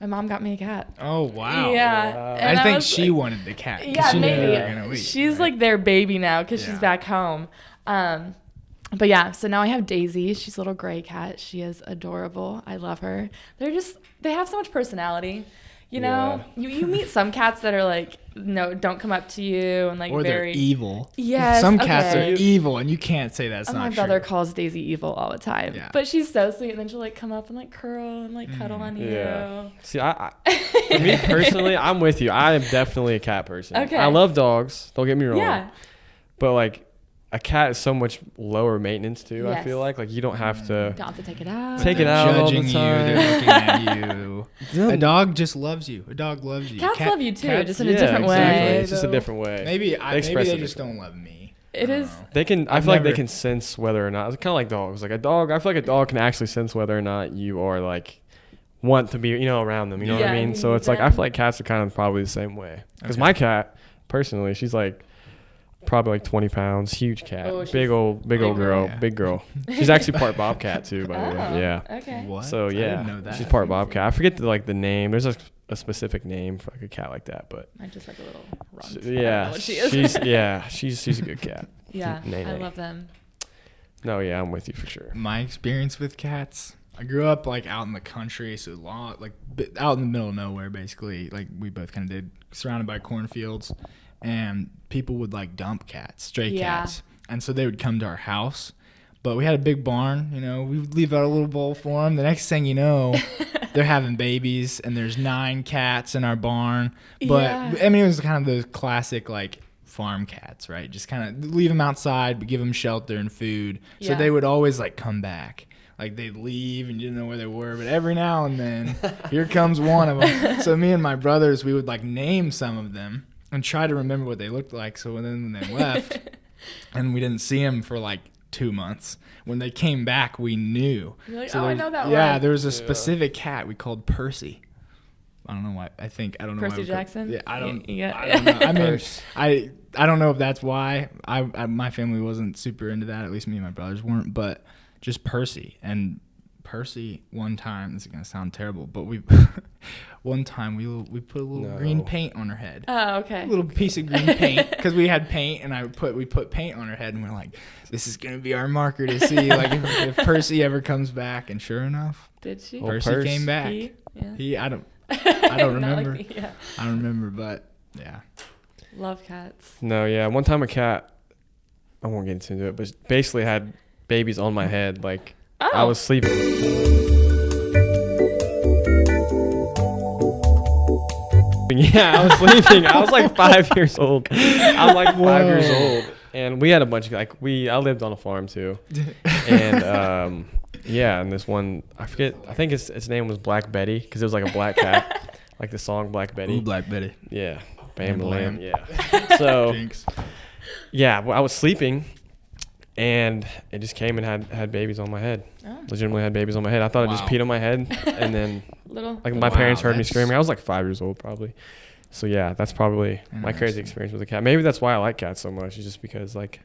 Speaker 3: my mom got me a cat.
Speaker 5: Oh wow.
Speaker 3: Yeah.
Speaker 2: Wow.
Speaker 3: And
Speaker 5: I think
Speaker 3: was
Speaker 5: she
Speaker 3: like-
Speaker 5: wanted the cat. 'cause
Speaker 3: yeah,
Speaker 5: she knew
Speaker 3: maybe.
Speaker 5: they were gonna leave,
Speaker 3: She's
Speaker 5: right?
Speaker 3: like their baby now because
Speaker 5: Yeah.
Speaker 3: she's back home. But yeah, so now I have Daisy. She's a little gray cat. She is adorable. I love her. They have so much personality. You know, you meet some cats that are like, no, don't come up to you and like
Speaker 5: or they're
Speaker 3: very
Speaker 5: evil.
Speaker 3: Yes,
Speaker 5: Some cats
Speaker 3: okay.
Speaker 5: are evil, and you can't say that's
Speaker 3: Oh,
Speaker 5: not
Speaker 3: my
Speaker 5: true.
Speaker 3: brother calls Daisy evil all the time.
Speaker 5: Yeah.
Speaker 3: But she's so sweet. And then she'll like come up and like curl and like cuddle on you.
Speaker 2: Yeah. See, for me personally, I'm with you. I am definitely a cat person.
Speaker 3: Okay.
Speaker 2: I love dogs. Don't get me wrong.
Speaker 3: Yeah.
Speaker 2: But like, a cat is so much lower maintenance too. I
Speaker 3: Yes.
Speaker 2: feel like you don't have to.
Speaker 3: Don't have to take it out.
Speaker 2: Take it
Speaker 5: They're
Speaker 2: out all the
Speaker 5: judging you.
Speaker 2: time.
Speaker 5: They're looking at you.
Speaker 2: Yeah.
Speaker 5: A dog just loves you. A dog loves you.
Speaker 3: Cats love you too,
Speaker 5: cats-
Speaker 3: just in a different
Speaker 2: exactly.
Speaker 3: way.
Speaker 2: It's just a
Speaker 5: though.
Speaker 2: different way.
Speaker 5: Maybe
Speaker 2: express
Speaker 5: they
Speaker 2: it
Speaker 5: just
Speaker 2: differently.
Speaker 5: don't love me.
Speaker 3: It
Speaker 5: I
Speaker 3: is.
Speaker 5: don't know.
Speaker 2: They can. I
Speaker 5: I've
Speaker 2: feel like they
Speaker 5: never-
Speaker 2: can sense whether or not. It's kind of like dogs. Like a dog. I feel like a dog can actually sense whether or not you are like want to be, around them. You know what I
Speaker 3: Yeah,
Speaker 2: mean? So
Speaker 3: you
Speaker 2: it's like I
Speaker 3: need
Speaker 2: feel like cats are kind of probably the same way. Because
Speaker 5: Okay.
Speaker 2: my cat, personally, she's like probably like 20 pounds, huge cat,
Speaker 3: Oh, she's
Speaker 2: big old
Speaker 3: big
Speaker 2: girl,
Speaker 5: girl. Yeah.
Speaker 2: big girl. She's actually part bobcat too, by the
Speaker 3: Oh,
Speaker 2: way. Yeah.
Speaker 3: Okay.
Speaker 5: What?
Speaker 2: So
Speaker 5: I
Speaker 2: yeah,
Speaker 5: didn't know that.
Speaker 2: she's part bobcat. I forget the name. There's a specific name for like a cat like that, but
Speaker 3: I just like a little runt. I don't know
Speaker 2: yeah,
Speaker 3: what she is.
Speaker 2: she's a good cat.
Speaker 3: Yeah, I
Speaker 2: Nene.
Speaker 3: love them.
Speaker 2: No, yeah, I'm with you for sure.
Speaker 5: My experience with cats. I grew up like out in the country, so out in the middle of nowhere, basically. Like we both kind of did, surrounded by cornfields, and people would like dump cats, stray
Speaker 3: Yeah.
Speaker 5: cats, and so they would come to our house. But we had a big barn, we would leave out a little bowl for them. The next thing you know, they're having babies, and there's 9 cats in our barn. But
Speaker 3: Yeah.
Speaker 5: I mean, it was kind of those classic like farm cats, right? Just kind of leave them outside, but give them shelter and food. So
Speaker 3: Yeah.
Speaker 5: they would always like come back. Like they'd leave and you didn't know where they were, but every now and then, here comes one of them. So me and my brothers, we would like name some of them and try to remember what they looked like. So then when they left, and we didn't see them for like 2 months, when they came back, we knew.
Speaker 3: You're like,
Speaker 5: So
Speaker 3: oh, I
Speaker 5: there-
Speaker 3: know that
Speaker 5: Yeah,
Speaker 3: one.
Speaker 5: there was a specific cat we called Percy. I don't know why. I don't know why.
Speaker 3: Percy
Speaker 5: we called-
Speaker 3: Jackson?
Speaker 5: Yeah, I don't.
Speaker 3: Yeah.
Speaker 5: I don't know. I mean,
Speaker 2: Percy.
Speaker 5: I don't know if that's why. My family wasn't super into that. At least me and my brothers weren't. But just Percy and Percy. One time, this is gonna sound terrible, but one time we put a little green
Speaker 2: No.
Speaker 5: paint on her head.
Speaker 3: Oh, okay.
Speaker 5: A little piece of green paint because we had paint, and we put paint on her head, and we're like, this is gonna be our marker to see like if Percy ever comes back. And sure enough,
Speaker 3: Did she?
Speaker 2: Oh,
Speaker 5: Percy
Speaker 2: Perce.
Speaker 5: came back.
Speaker 3: Yeah.
Speaker 5: I don't
Speaker 3: Not like
Speaker 5: remember.
Speaker 3: me, yeah.
Speaker 5: I don't remember, but yeah.
Speaker 3: Love cats.
Speaker 2: No, yeah. One time a cat, I won't get into it, but basically had babies on my head. Like I
Speaker 3: Oh.
Speaker 2: was sleeping. Yeah, I was sleeping. I was like 5 years old. I'm like 5 years
Speaker 5: Whoa.
Speaker 2: old, and we had a bunch of I lived on a farm too, and Yeah, and this one, I forget, I think its name was Black Betty because it was like a black cat, like the song Black Betty.
Speaker 5: Ooh, Black Betty.
Speaker 2: Yeah, Bam
Speaker 5: Bam,
Speaker 2: Lamb. Yeah. So,
Speaker 5: Jinx.
Speaker 2: yeah, well, I was sleeping, and it just came and had babies on my head.
Speaker 3: Oh.
Speaker 2: Legitimately had babies on my head. I thought it just
Speaker 5: Wow.
Speaker 2: peed on my head, and then
Speaker 3: Little.
Speaker 2: like my
Speaker 5: Wow,
Speaker 2: parents heard me
Speaker 5: that's-
Speaker 2: screaming. I was like 5 years old probably. So yeah, that's probably my crazy
Speaker 5: Interesting.
Speaker 2: experience with a cat. Maybe that's why I like cats so much. Is just because like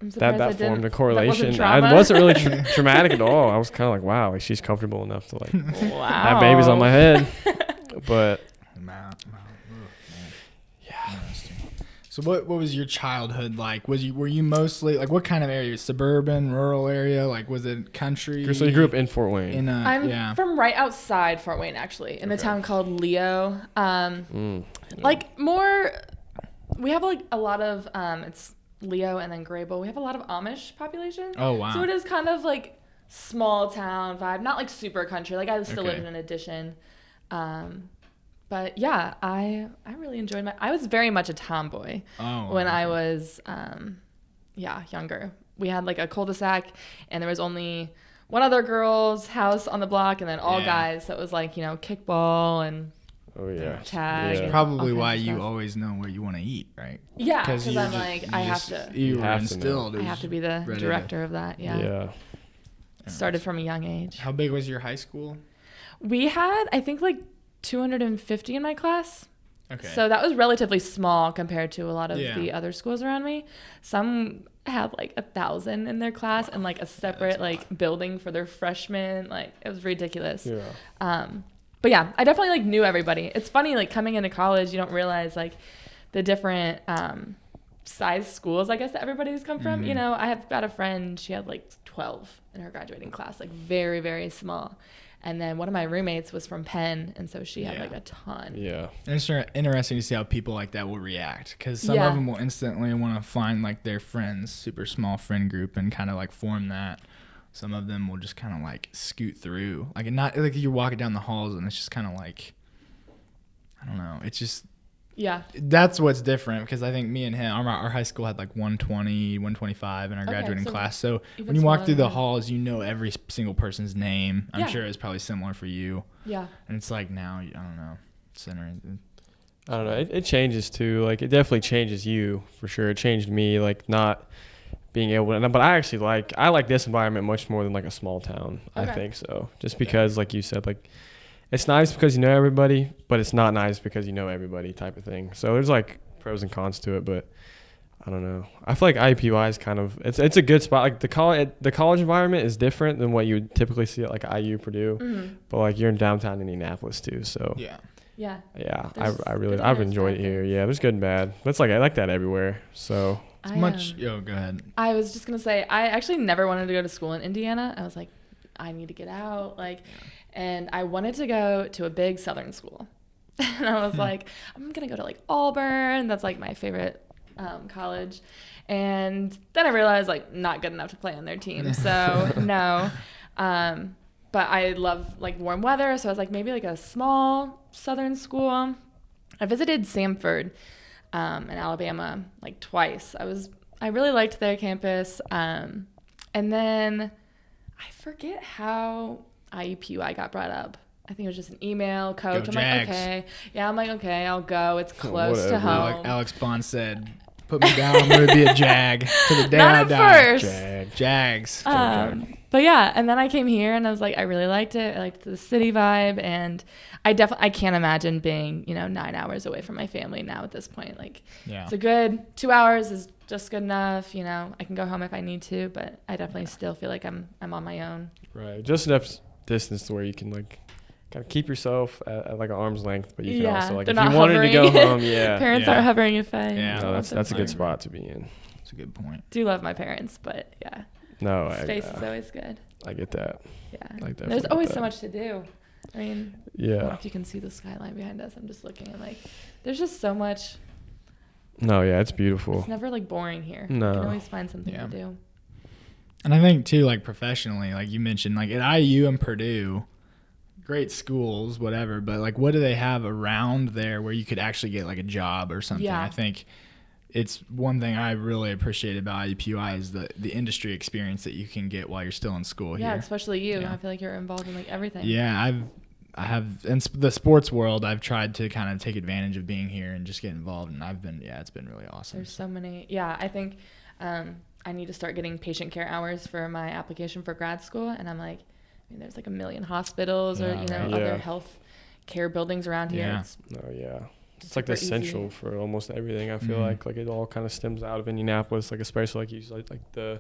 Speaker 3: I'm surprised I
Speaker 2: that
Speaker 3: didn't-
Speaker 2: formed a
Speaker 3: that wasn't
Speaker 2: correlation.
Speaker 3: trauma.
Speaker 2: I wasn't really traumatic at all. I was kind of like, wow, like she's comfortable enough to like
Speaker 3: Wow.
Speaker 2: have babies on my head. But
Speaker 5: Yeah. Interesting. So what was your childhood like? Were you mostly like what kind of area? Suburban, rural area? Like was it country?
Speaker 2: so you grew up in Fort Wayne.
Speaker 5: in a
Speaker 3: I'm
Speaker 5: yeah.
Speaker 3: from right outside Fort Wayne, actually, in a town called Leo. Like more, we have like a lot of it's Leo and then Grable. We have a lot of Amish population.
Speaker 5: Oh wow.
Speaker 3: So it is kind of like small town vibe, not like super country. Like I still live
Speaker 5: Okay.
Speaker 3: in an addition. But yeah, I really enjoyed I was very much a tomboy when I was younger. We had like a cul-de-sac and there was only one other girl's house on the block and then all
Speaker 5: Yeah.
Speaker 3: guys. So it was like, kickball and
Speaker 2: Oh yeah.
Speaker 3: tag.
Speaker 2: Yeah.
Speaker 3: and
Speaker 5: Probably
Speaker 3: all
Speaker 5: why
Speaker 3: kinds of
Speaker 5: you
Speaker 3: stuff.
Speaker 5: always know what you want to eat, right?
Speaker 3: Yeah, because
Speaker 5: you
Speaker 3: I'm
Speaker 5: just-
Speaker 3: like,
Speaker 5: you
Speaker 3: I have
Speaker 5: just-
Speaker 3: to.
Speaker 5: You
Speaker 2: You
Speaker 5: were
Speaker 2: have to know.
Speaker 5: instilled.
Speaker 3: I have to be the
Speaker 5: ready to-
Speaker 3: director of that. Yeah.
Speaker 2: Yeah.
Speaker 3: Started from a young age.
Speaker 5: How big was your high school?
Speaker 3: We had, I think, like 250 in my class.
Speaker 5: Okay.
Speaker 3: So that was relatively small compared to a lot of
Speaker 5: Yeah.
Speaker 3: the other schools around me. Some had like 1,000 in their class and like a separate like building for their freshmen. Like it was ridiculous.
Speaker 2: Yeah.
Speaker 3: But yeah, I definitely like knew everybody. It's funny, like coming into college, you don't realize like the different size schools, I guess, that everybody's come from. You know, I have got a friend, she had like 12 in her graduating class, like very, very small. And then one of my roommates was from Penn, and so she had
Speaker 5: Yeah.
Speaker 3: like a ton.
Speaker 2: Yeah.
Speaker 5: It's interesting to see how people like that will react because some
Speaker 3: Yeah.
Speaker 5: of them will instantly want to find like their friends, super small friend group, and kind of like form that. Some of them will just kind of like scoot through, like not like you're walking down the halls and it's just kind of like, I don't know. It's just
Speaker 3: Yeah.
Speaker 5: that's what's different because I think me and him, our high school had like 120, 125 in our
Speaker 3: Okay,
Speaker 5: graduating
Speaker 3: so
Speaker 5: class. So
Speaker 3: even
Speaker 5: when you walk
Speaker 3: smaller
Speaker 5: through the
Speaker 3: than that.
Speaker 5: halls, you know every single person's name. I'm
Speaker 3: Yeah.
Speaker 5: sure it's probably similar for you.
Speaker 3: Yeah.
Speaker 5: And it's like now, I don't know. It's interesting.
Speaker 2: I don't know. It changes too. Like it definitely changes you for sure. It changed me. Like not being able to. But I like this environment much more than like a small town. I
Speaker 3: Okay.
Speaker 2: think so. Just because, like you said, like it's nice because you know everybody, but it's not nice because you know everybody type of thing. So there's like pros and cons to it, but I don't know. I feel like IUPUI is kind of it's a good spot. Like the college environment is different than what you would typically see at like IU Purdue,
Speaker 3: Mm-hmm.
Speaker 2: but like you're in downtown Indianapolis too. So
Speaker 5: Yeah.
Speaker 3: Yeah.
Speaker 2: yeah,
Speaker 3: There's
Speaker 2: I've
Speaker 3: good
Speaker 2: I've
Speaker 3: and
Speaker 2: enjoyed it
Speaker 3: bad
Speaker 2: here.
Speaker 3: things.
Speaker 2: Yeah, there's good and bad. But it's like I like that everywhere. So
Speaker 5: It's
Speaker 3: I,
Speaker 5: much. Yo, go ahead.
Speaker 3: I was just gonna say, I actually never wanted to go to school in Indiana. I was like, I need to get out, and I wanted to go to a big Southern school, and I was like, I'm gonna go to like Auburn. That's like my favorite college, and then I realized like not good enough to play on their team, so no. But I love like warm weather, so I was like maybe like a small Southern school. I visited Samford in Alabama like twice. I really liked their campus. And then I forget how IUPUI got brought up. I think it was just an email, coach.
Speaker 5: Go
Speaker 3: I'm like,
Speaker 5: Jags.
Speaker 3: okay. Yeah, I'm like, okay, I'll go. It's close to
Speaker 2: Whatever.
Speaker 3: home.
Speaker 5: Alex Bond said, "Put me down. I'm gonna be a Jag to the day
Speaker 3: Not
Speaker 5: I
Speaker 3: at
Speaker 5: die."
Speaker 3: first.
Speaker 5: Jags.
Speaker 3: But yeah, and then I came here and I was like, I really liked it. I liked the city vibe, and I can't imagine being 9 hours away from my family now at this point. Like,
Speaker 5: Yeah.
Speaker 3: it's a good 2 hours is just good enough. I can go home if I need to, but I definitely still feel like I'm on my own.
Speaker 2: right, just enough distance to where you can like kind of keep yourself at like an arm's length, but you can also like
Speaker 3: they're
Speaker 2: if
Speaker 3: not
Speaker 2: you wanted to go
Speaker 3: hovering.
Speaker 2: home, yeah.
Speaker 3: Parents
Speaker 5: Yeah.
Speaker 3: aren't hovering if I.
Speaker 5: Yeah.
Speaker 2: No,
Speaker 3: want them
Speaker 2: that's a
Speaker 3: to.
Speaker 2: good spot to be in.
Speaker 5: That's a good point.
Speaker 3: Do love my parents, but yeah,
Speaker 2: No,
Speaker 3: space is always good.
Speaker 2: I get that.
Speaker 3: Yeah,
Speaker 2: definitely
Speaker 3: there's
Speaker 2: get
Speaker 3: always
Speaker 2: that.
Speaker 3: so much to do. I mean,
Speaker 2: Yeah.
Speaker 3: if you can see the skyline behind us, I'm just looking and like, there's just so much.
Speaker 2: No, yeah, it's beautiful.
Speaker 3: It's never like boring here.
Speaker 2: No.
Speaker 3: You can always find something
Speaker 5: Yeah.
Speaker 3: to do.
Speaker 5: And I think too, like professionally, like you mentioned, like at IU and Purdue, great schools, whatever. But like, what do they have around there where you could actually get like a job or something?
Speaker 3: Yeah.
Speaker 5: I think it's one thing I really appreciate about IUPUI is the industry experience that you can get while you're still in school
Speaker 3: Yeah,
Speaker 5: here.
Speaker 3: especially you.
Speaker 5: Yeah.
Speaker 3: I feel like you're involved in like everything.
Speaker 5: Yeah, I have in the sports world. I've tried to kind of take advantage of being here and just get involved, and it's been really awesome.
Speaker 3: There's so many. Yeah, I think I need to start getting patient care hours for my application for grad school, and I'm like, I mean, there's like a million hospitals or
Speaker 5: Yeah, right.
Speaker 3: other
Speaker 2: Yeah.
Speaker 3: health care buildings around here.
Speaker 5: Yeah.
Speaker 3: It's
Speaker 2: Oh yeah. It's like the
Speaker 3: super easy.
Speaker 2: essential for almost everything. I feel
Speaker 5: Mhm.
Speaker 2: like it all kind of stems out of Indianapolis, like especially like you said, like the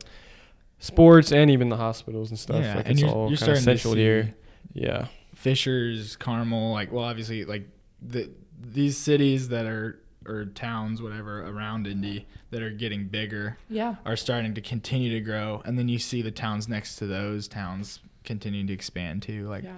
Speaker 2: sports and even the hospitals and stuff.
Speaker 5: Yeah,
Speaker 2: like
Speaker 5: and
Speaker 2: it's
Speaker 5: you're
Speaker 2: all kind of
Speaker 5: starting to
Speaker 2: essential
Speaker 5: see
Speaker 2: here. Yeah.
Speaker 5: Fishers, Carmel, like, well, obviously, like these cities that are, or towns, whatever, around Indy that are getting bigger
Speaker 3: yeah.
Speaker 5: are starting to continue to grow, and then you see the towns next to those towns continuing to expand too. Like,
Speaker 3: Yeah.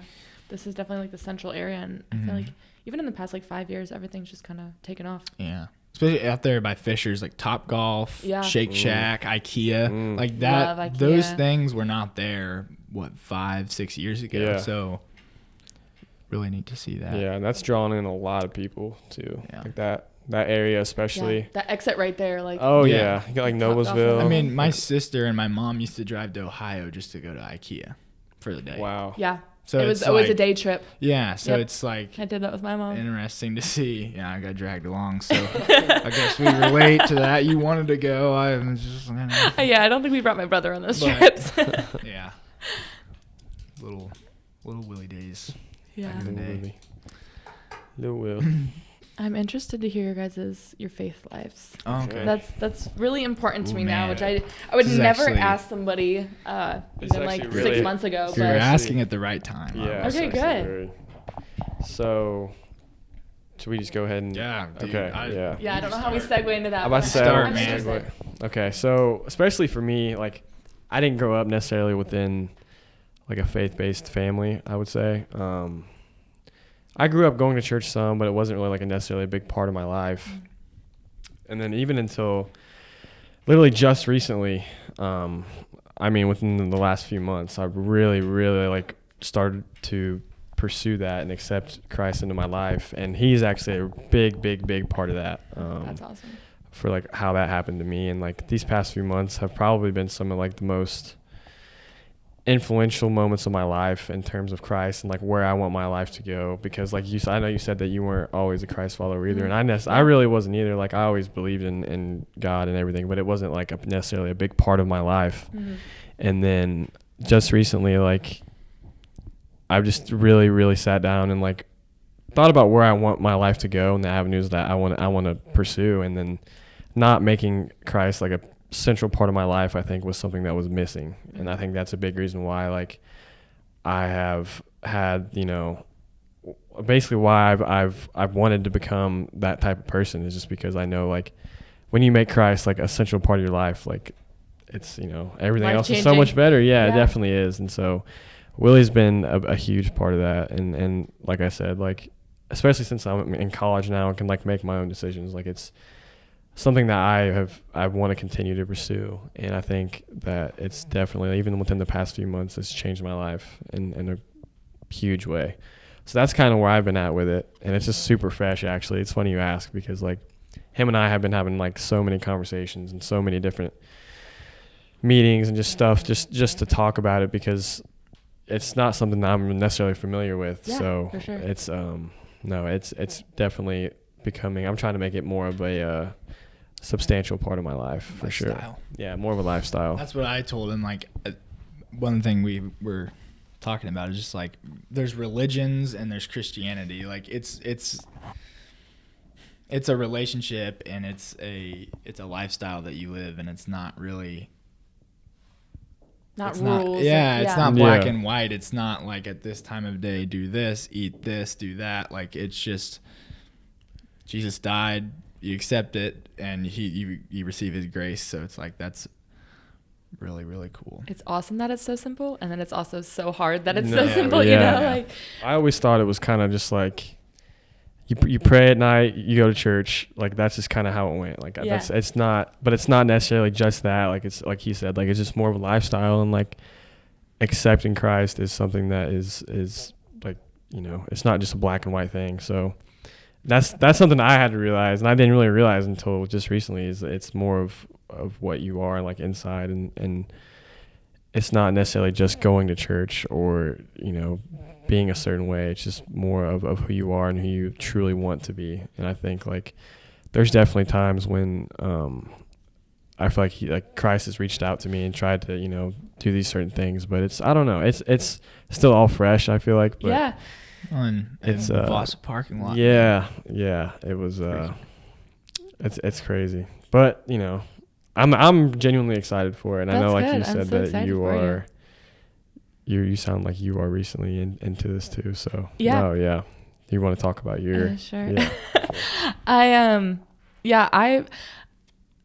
Speaker 3: This is definitely like the central area, and I
Speaker 5: Mhm.
Speaker 3: feel like even in the past like 5 years, everything's just kind of taken off.
Speaker 5: yeah, especially out there by Fishers, like Top Golf,
Speaker 3: Yeah.
Speaker 5: Shake
Speaker 2: Mm.
Speaker 5: Shack, IKEA,
Speaker 2: Mm.
Speaker 5: like that.
Speaker 3: Love IKEA.
Speaker 5: Those things were not there 5-6 years ago.
Speaker 2: Yeah.
Speaker 5: So really need to see that.
Speaker 2: Yeah, and that's drawing in a lot of people too.
Speaker 5: Yeah.
Speaker 2: Like that area especially.
Speaker 3: Yeah, that exit right there, like
Speaker 2: Oh
Speaker 5: Yeah.
Speaker 2: yeah. You got like
Speaker 3: Top Golf.
Speaker 2: Noblesville.
Speaker 5: I mean, my sister and my mom used to drive to Ohio just to go to IKEA for the day.
Speaker 2: wow.
Speaker 3: yeah.
Speaker 5: So
Speaker 3: it was
Speaker 5: it's
Speaker 3: always a
Speaker 5: like-
Speaker 3: day trip.
Speaker 5: Yeah, so
Speaker 3: Yep.
Speaker 5: it's like
Speaker 3: I did that with my mom.
Speaker 5: interesting to see. Yeah, I got dragged along, so I guess we relate to that. You wanted to go, I was just,
Speaker 3: Yeah, I don't think we brought my brother on those
Speaker 5: But-
Speaker 3: trips.
Speaker 5: yeah. Little Willie days.
Speaker 3: yeah.
Speaker 5: Back in the
Speaker 2: Little
Speaker 5: day.
Speaker 2: Willie. Little Will.
Speaker 3: I'm interested to hear your faith lives.
Speaker 5: Oh, okay.
Speaker 3: That's really important to
Speaker 5: Ooh,
Speaker 3: me now,
Speaker 5: man.
Speaker 3: which I would
Speaker 5: This is
Speaker 3: never
Speaker 5: actually-
Speaker 3: ask somebody
Speaker 2: It's
Speaker 3: even like
Speaker 2: actually
Speaker 3: 6
Speaker 2: really-
Speaker 3: months ago.
Speaker 5: You're
Speaker 3: But
Speaker 5: asking at the right time.
Speaker 2: Yeah.
Speaker 3: Okay,
Speaker 2: it's actually
Speaker 3: good.
Speaker 2: very- So, should we just go ahead and?
Speaker 5: Yeah, dude,
Speaker 2: Okay.
Speaker 5: I-
Speaker 2: Yeah.
Speaker 3: yeah, I don't know how we segue into that.
Speaker 2: I'm
Speaker 3: but
Speaker 2: about to say,
Speaker 5: Start,
Speaker 3: I'm
Speaker 5: man.
Speaker 3: interested.
Speaker 2: Okay, so especially for me, like, I didn't grow up necessarily within like a faith-based family, I would say. I grew up going to church some, but it wasn't really like a necessarily a big part of my life. And then even until literally just recently, I mean, within the last few months, I've really, really like started to pursue that and accept Christ into my life. And he's actually a big, big, big part of that.
Speaker 3: That's awesome.
Speaker 2: For like how that happened to me. And like these past few months have probably been some of like the most influential moments of my life in terms of Christ and like where I want my life to go. Because like you said, I know you said that you weren't always a Christ follower either.
Speaker 3: Mhm.
Speaker 2: And I really wasn't either. Like I always believed in God and everything, but it wasn't like necessarily a big part of my life.
Speaker 3: Mhm.
Speaker 2: And then just recently, like I've just really, really sat down and like thought about where I want my life to go and the avenues that I want to pursue. And then not making Christ like a central part of my life, I think, was something that was missing. And I think that's a big reason why like I have had, you know, basically why I've wanted to become that type of person is just because I know like when you make Christ like a central part of your life, like it's, you know, everything else is so
Speaker 3: Life-changing.
Speaker 2: much better. Yeah,
Speaker 3: Yeah.
Speaker 2: it definitely is. And so Willie's been a huge part of that. And like I said, like especially since I'm in college now and can like make my own decisions, like it's something that I want to continue to pursue. And I think that it's definitely, even within the past few months, it's changed my life in a huge way. So that's kind of where I've been at with it. And it's just super fresh, actually. It's funny you ask because like him and I have been having like so many conversations and so many different meetings and just stuff just to talk about it because it's not something that I'm necessarily familiar with.
Speaker 3: Yeah,
Speaker 2: So
Speaker 3: for sure.
Speaker 2: it's it's definitely becoming, I'm trying to make it more of a substantial part of my life for sure.
Speaker 5: Lifestyle.
Speaker 2: Yeah, more of a lifestyle.
Speaker 5: That's what I told him. Like, one thing we were talking about is just like there's religions and there's Christianity. Like it's a relationship and it's a lifestyle that you live, and it's not really
Speaker 3: Not
Speaker 5: it's
Speaker 3: rules.
Speaker 5: it's not black
Speaker 2: Yeah.
Speaker 5: and white. It's not like at this time of day do this, eat this, do that. Like it's just Jesus died, you accept it, and you receive his grace. So it's like that's really, really cool.
Speaker 3: It's awesome that it's so simple, and then it's also so hard that it's
Speaker 2: No,
Speaker 3: so simple.
Speaker 2: yeah.
Speaker 3: You know, like
Speaker 2: I always thought it was kind of just like you pray at night, you go to church, like that's just kind of how it went. Like
Speaker 3: Yeah.
Speaker 2: it's not necessarily just that. Like it's like he said, like it's just more of a lifestyle, and like accepting Christ is something that is like, you know, it's not just a black and white thing. So that's something I had to realize, and I didn't really realize until just recently, is it's more of what you are like inside, and it's not necessarily just going to church or, you know, being a certain way. It's just more of who you are and who you truly want to be. And I think like there's definitely times when I feel like Christ has reached out to me and tried to, you know, do these certain things, but I don't know, it's still all fresh, I feel like. But
Speaker 3: yeah.
Speaker 5: It's a Voss parking lot.
Speaker 2: Yeah, it was it's crazy, but you know, I'm genuinely excited for it, and I know, like
Speaker 3: good.
Speaker 2: you said,
Speaker 3: so
Speaker 2: that you sound like you are recently into this too. So
Speaker 3: yeah.
Speaker 2: No, yeah, you want to talk about your
Speaker 3: sure.
Speaker 2: Yeah.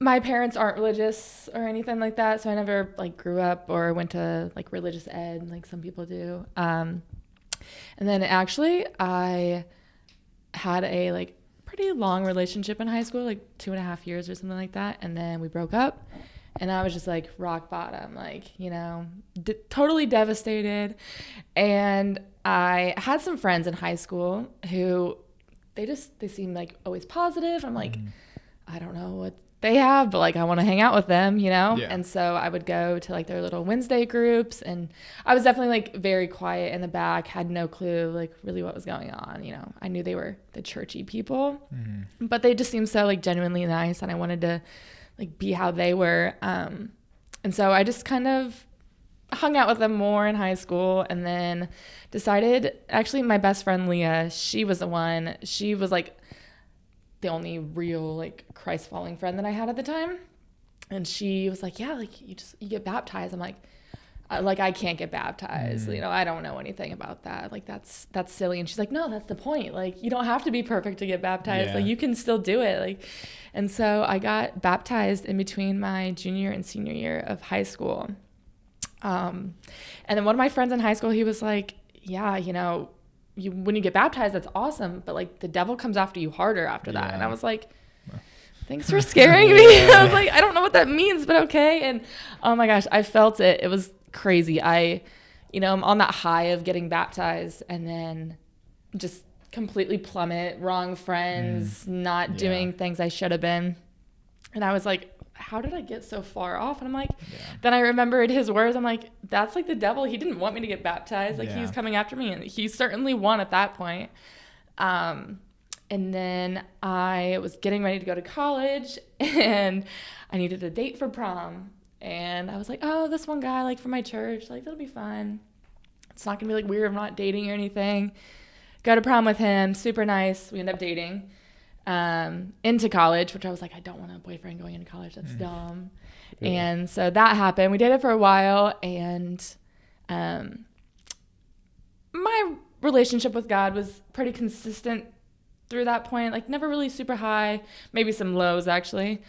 Speaker 3: My parents aren't religious or anything like that, so I never like grew up or went to like religious ed like some people do. And then actually I had a like pretty long relationship in high school, like 2.5 years or something like that. And then we broke up, and I was just like rock bottom, like, you know, totally devastated. And I had some friends in high school who they seemed like always positive. I'm like, I don't know what they have, but like I want to hang out with them, you know?
Speaker 5: Yeah.
Speaker 3: And so I would go to like their little Wednesday groups, and I was definitely like very quiet in the back, had no clue like really what was going on, you know? I knew they were the churchy people, but they just seemed so like genuinely nice, and I wanted to like be how they were. And so I just kind of hung out with them more in high school, and then decided, actually my best friend Leah, she was like the only real like Christ following friend that I had at the time. And she was like, yeah, like you get baptized. I'm like I can't get baptized. You know, I don't know anything about that. Like that's silly. And she's like, no, that's the point. Like you don't have to be perfect to get baptized.
Speaker 5: Yeah.
Speaker 3: Like you can still do it. Like, and so I got baptized in between my junior and senior year of high school. And then one of my friends in high school, he was like, yeah, you know, when you get baptized, that's awesome, but like the devil comes after you harder after that. And I was like, thanks for scaring me. I was like, I don't know what that means, but okay. And oh my gosh, I felt it. It was crazy. I'm on that high of getting baptized, and then just completely plummet, wrong friends, not doing things I should have been. And I was like, how did I get so far off? And I'm like, then I remembered his words. I'm like, that's like the devil. He didn't want me to get baptized. Like he's coming after me, and he certainly won at that point. And then I was getting ready to go to college, and I needed a date for prom. And I was like, oh, this one guy, like from my church, like that'll be fun. It's not gonna be like weird. I'm not dating or anything. Go to prom with him. Super nice. We end up dating. Into college, which I was like, I don't want a boyfriend going into college. That's dumb. Yeah. And so that happened. We dated for a while, and my relationship with God was pretty consistent through that point. Like never really super high, maybe some lows actually.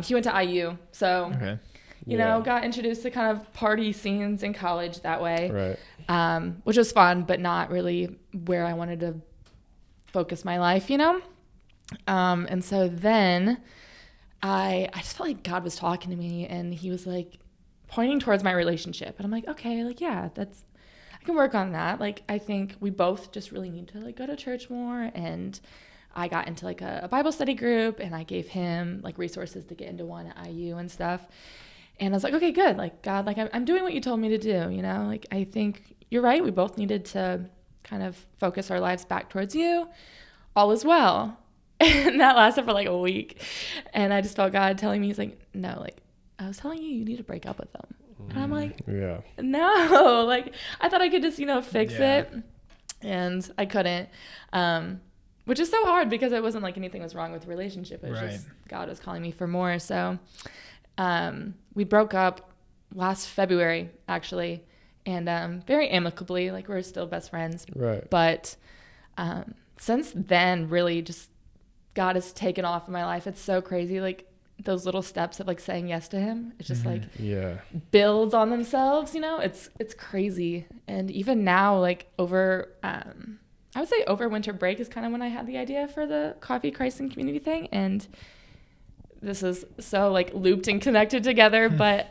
Speaker 3: He went to IU, so you know, got introduced to kind of party scenes in college that way, right? Which was fun, but not really where I wanted to focus my life, you know. And so then I just felt like God was talking to me, and he was like pointing towards my relationship. And I'm like, okay, like, yeah, I can work on that. Like, I think we both just really need to like go to church more. And I got into like a Bible study group, and I gave him like resources to get into one at IU and stuff. And I was like, okay, good. Like, God, like I'm doing what you told me to do, you know, like, I think you're right. We both needed to kind of focus our lives back towards you. All is well. And that lasted for like a week. And I just felt God telling me, he's like, no, like I was telling you, you need to break up with them. And I'm like, no, like I thought I could just, you know, fix it. And I couldn't, which is so hard because it wasn't like anything was wrong with the relationship. It was just God was calling me for more. So we broke up last February, actually. And very amicably, like we're still best friends. Right. But since then, really just God has taken off in my life. It's so crazy. Like those little steps of like saying yes to him, it's just like builds on themselves, you know, it's crazy. And even now, like over, I would say over winter break is kind of when I had the idea for the Coffee, Christ, and Community thing. And this is so like looped and connected together. But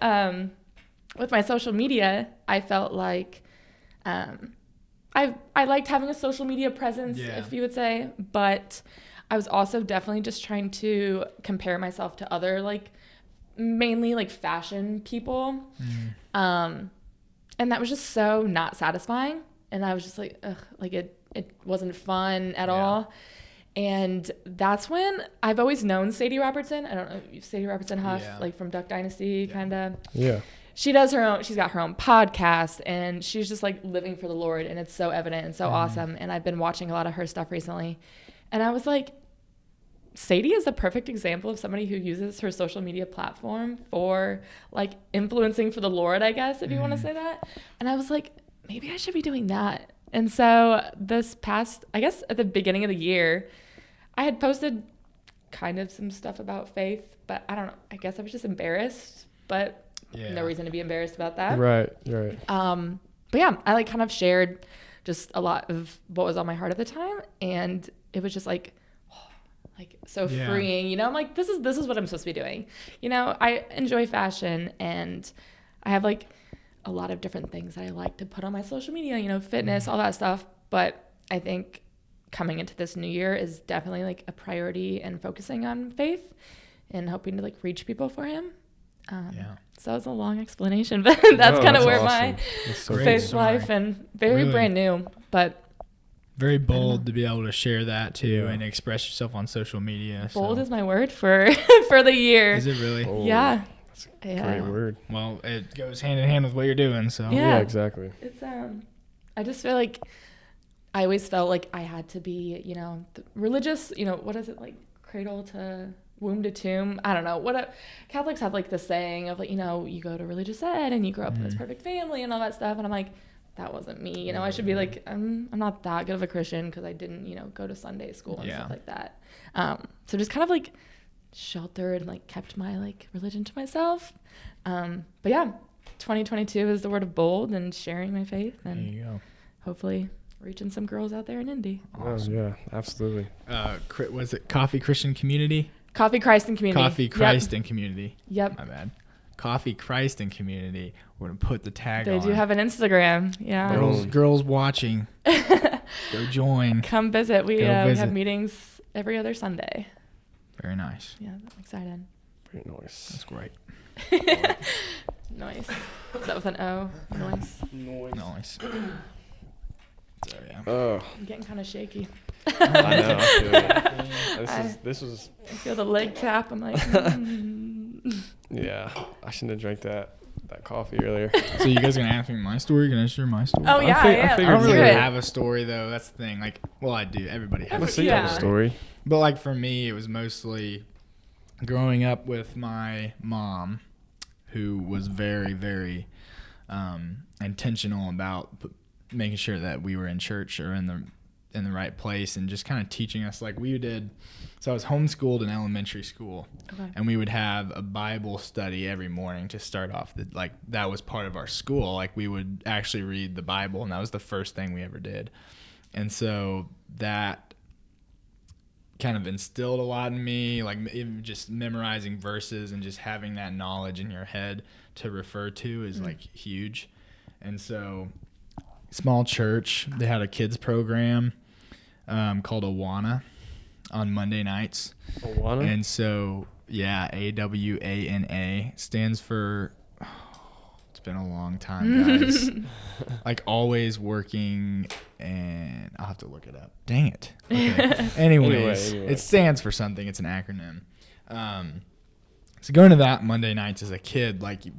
Speaker 3: with my social media, I felt like I liked having a social media presence, if you would say, but I was also definitely just trying to compare myself to other like mainly like fashion people. And that was just so not satisfying. And I was just like, ugh, like it wasn't fun at all. And that's when I've always known Sadie Robertson. I don't know if Sadie Robertson Huff, like from Duck Dynasty, kind of.
Speaker 2: Yeah.
Speaker 3: She does her own, she's got her own podcast, and she's just like living for the Lord, and it's so evident and so awesome. And I've been watching a lot of her stuff recently. And I was like, Sadie is the perfect example of somebody who uses her social media platform for like influencing for the Lord, I guess, if you want to say that. And I was like, maybe I should be doing that. And so this past, I guess at the beginning of the year, I had posted kind of some stuff about faith, but I don't know. I guess I was just embarrassed, but no reason to be embarrassed about that.
Speaker 2: Right.
Speaker 3: But yeah, I like kind of shared just a lot of what was on my heart at the time. And it was just like so freeing, you know, I'm like, this is what I'm supposed to be doing. You know, I enjoy fashion and I have like a lot of different things that I like to put on my social media, you know, fitness, all that stuff. But I think coming into this new year is definitely like a priority and focusing on faith and hoping to like reach people for him. So it's a long explanation, but that's kind of where
Speaker 2: awesome.
Speaker 3: my faith life and very
Speaker 5: Really
Speaker 3: brand new, but
Speaker 5: very bold to be able to share that too and express yourself on social media.
Speaker 3: Bold is my word for the year.
Speaker 5: Is it really?
Speaker 2: Oh,
Speaker 3: Yeah.
Speaker 2: That's a great word.
Speaker 5: Well, it goes hand in hand with what you're doing. So
Speaker 3: Yeah.
Speaker 2: Exactly.
Speaker 3: It's I just feel like I always felt like I had to be, you know, religious, you know, what is it like, cradle to womb to tomb? I don't know. Catholics have like this saying of like, you know, you go to religious ed and you grow up in this perfect family and all that stuff. And I'm like, that wasn't me. You know, I should be like, I'm not that good of a Christian because I didn't, you know, go to Sunday school and stuff like that. So just kind of like sheltered and like kept my like religion to myself. But yeah, 2022 is the word of bold and sharing my faith and
Speaker 5: there you go.
Speaker 3: hopefully reaching some girls out there in Indy.
Speaker 2: Awesome. Yeah, absolutely.
Speaker 5: Was it Coffee Christian Community?
Speaker 3: Coffee Christ and Community.
Speaker 5: Coffee Christ and Community.
Speaker 3: Yep.
Speaker 5: My bad. Coffee Christ and Community. We're gonna put the tag
Speaker 3: They
Speaker 5: on.
Speaker 3: do have an Instagram. Yeah.
Speaker 5: Girls watching. Go join.
Speaker 3: Come visit. We
Speaker 5: Go visit.
Speaker 3: have meetings every other Sunday.
Speaker 5: Very nice.
Speaker 3: Yeah, I'm excited.
Speaker 2: Very nice.
Speaker 5: That's great.
Speaker 3: Nice. Is that with an O? Nice.
Speaker 5: Nice. So yeah.
Speaker 2: Oh,
Speaker 3: I'm getting kind of shaky.
Speaker 2: I know. I feel it. This was.
Speaker 3: I feel the leg tap. I'm like,
Speaker 2: Yeah, I shouldn't have drank that coffee earlier.
Speaker 5: So you guys gonna ask me my story? Gonna share my story?
Speaker 3: Oh yeah,
Speaker 2: I
Speaker 3: yeah.
Speaker 2: figured
Speaker 5: I don't
Speaker 3: let's
Speaker 5: really
Speaker 3: hear it.
Speaker 5: have a story though. That's the thing. Like, well, I do. Everybody has.
Speaker 2: Let's
Speaker 5: a
Speaker 2: see
Speaker 3: Yeah.
Speaker 2: that story.
Speaker 5: But like for me, it was mostly growing up with my mom, who was very, very intentional about making sure that we were in church or in the right place, and just kind of teaching us like we did. So I was homeschooled in elementary school, and we would have a Bible study every morning to start off. That was part of our school. Like we would actually read the Bible, and that was the first thing we ever did. And so that kind of instilled a lot in me, like even just memorizing verses and just having that knowledge in your head to refer to is like huge. And so small church, they had a kids program called Awana on Monday nights.
Speaker 2: Awana?
Speaker 5: And so, yeah, AWANA stands for, it's been a long time, guys. Like always working, and I'll have to look it up. Dang it. Okay. Anyways,
Speaker 2: Anyway.
Speaker 5: it stands for something. It's an acronym. So going to that Monday nights as a kid, like you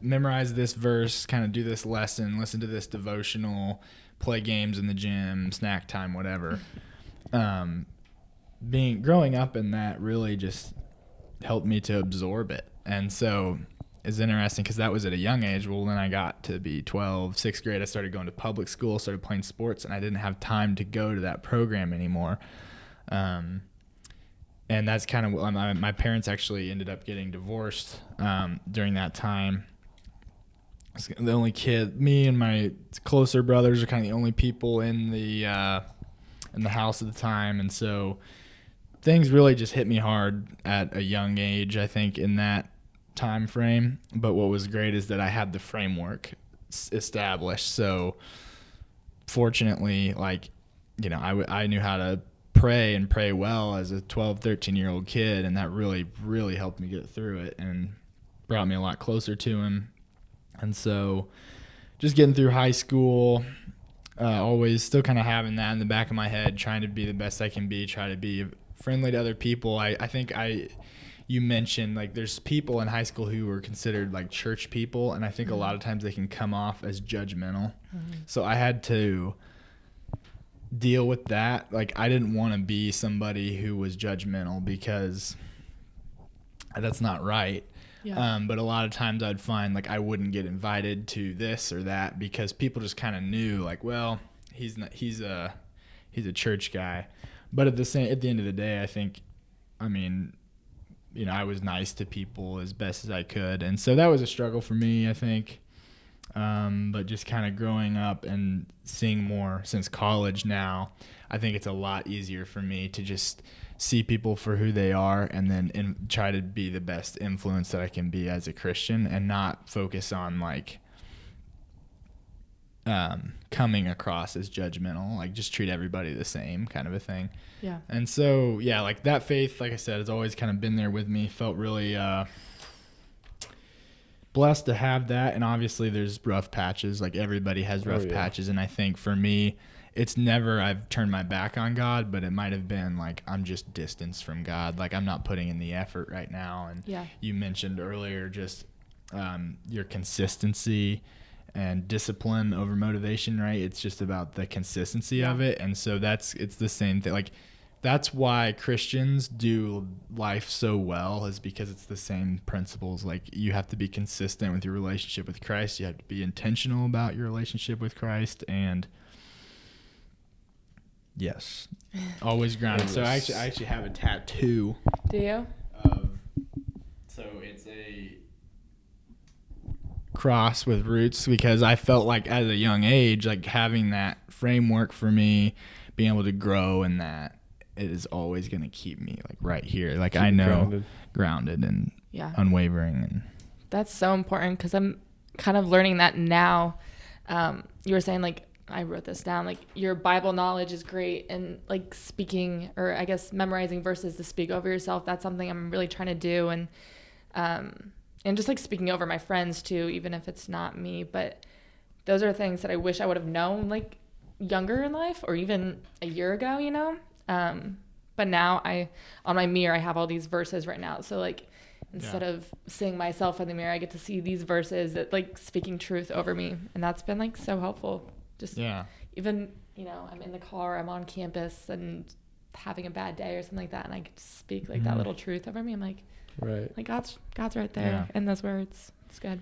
Speaker 5: memorize this verse, kind of do this lesson, listen to this devotional, play games in the gym, snack time, whatever. Growing up in that really just helped me to absorb it. And so it's interesting because that was at a young age. Well, then I got to be 12, 6th grade. I started going to public school, started playing sports, and I didn't have time to go to that program anymore. And that's kind of my parents actually ended up getting divorced during that time. The only kid, me and my closer brothers are kind of the only people in the house at the time, and so things really just hit me hard at a young age, I think, in that time frame. But what was great is that I had the framework established. So fortunately, like, you know, I knew how to pray and pray well as a 12, 13-year-old kid, and that really, really helped me get through it and brought me a lot closer to him. And so just getting through high school, always still kind of having that in the back of my head, trying to be the best I can be, try to be friendly to other people. I think you mentioned, like, there's people in high school who were considered like church people, and I think a lot of times they can come off as judgmental. So I had to deal with that. Like, I didn't want to be somebody who was judgmental, because that's not right.
Speaker 3: Yeah.
Speaker 5: But a lot of times I'd find, like, I wouldn't get invited to this or that because people just kind of knew, like, well, he's a church guy. But at the end of the day, I think, I mean, you know, I was nice to people as best as I could, and so that was a struggle for me, I think. But just kind of growing up and seeing more since college now, I think it's a lot easier for me to just see people for who they are, and then try to be the best influence that I can be as a Christian, and not focus on, like, coming across as judgmental, like just treat everybody the same kind of a thing.
Speaker 3: Yeah.
Speaker 5: And so, yeah, like that faith, like I said, has always kind of been there with me. Felt really blessed to have that. And obviously there's rough patches, like everybody has rough patches. And I think for me, it's never I've turned my back on God, but it might have been like I'm just distanced from God. Like I'm not putting in the effort right now. And you mentioned earlier just your consistency and discipline over motivation, right? It's just about the consistency of it. And so it's the same thing. Like that's why Christians do life so well, is because it's the same principles. Like you have to be consistent with your relationship with Christ. You have to be intentional about your relationship with Christ, and yes, always grounded. So I actually have a tattoo.
Speaker 3: Do you?
Speaker 5: So it's a cross with roots, because I felt like at a young age, like having that framework for me, being able to grow in that, it is always going to keep me like right here. Like I know grounded and unwavering. And
Speaker 3: that's so important, because I'm kind of learning that now. You were saying, like, I wrote this down, like your Bible knowledge is great, and like speaking, or I guess memorizing verses to speak over yourself, that's something I'm really trying to do. And just like speaking over my friends too, even if it's not me. But those are things that I wish I would have known like younger in life, or even a year ago, you know? But now on my mirror, I have all these verses right now. So like instead of seeing myself in the mirror, I get to see these verses that like speaking truth over me. And that's been like so helpful. Just even, you know, I'm in the car, I'm on campus and having a bad day or something like that, and I get to speak like that little truth over me. I'm like, like God's right there in those words. It's good.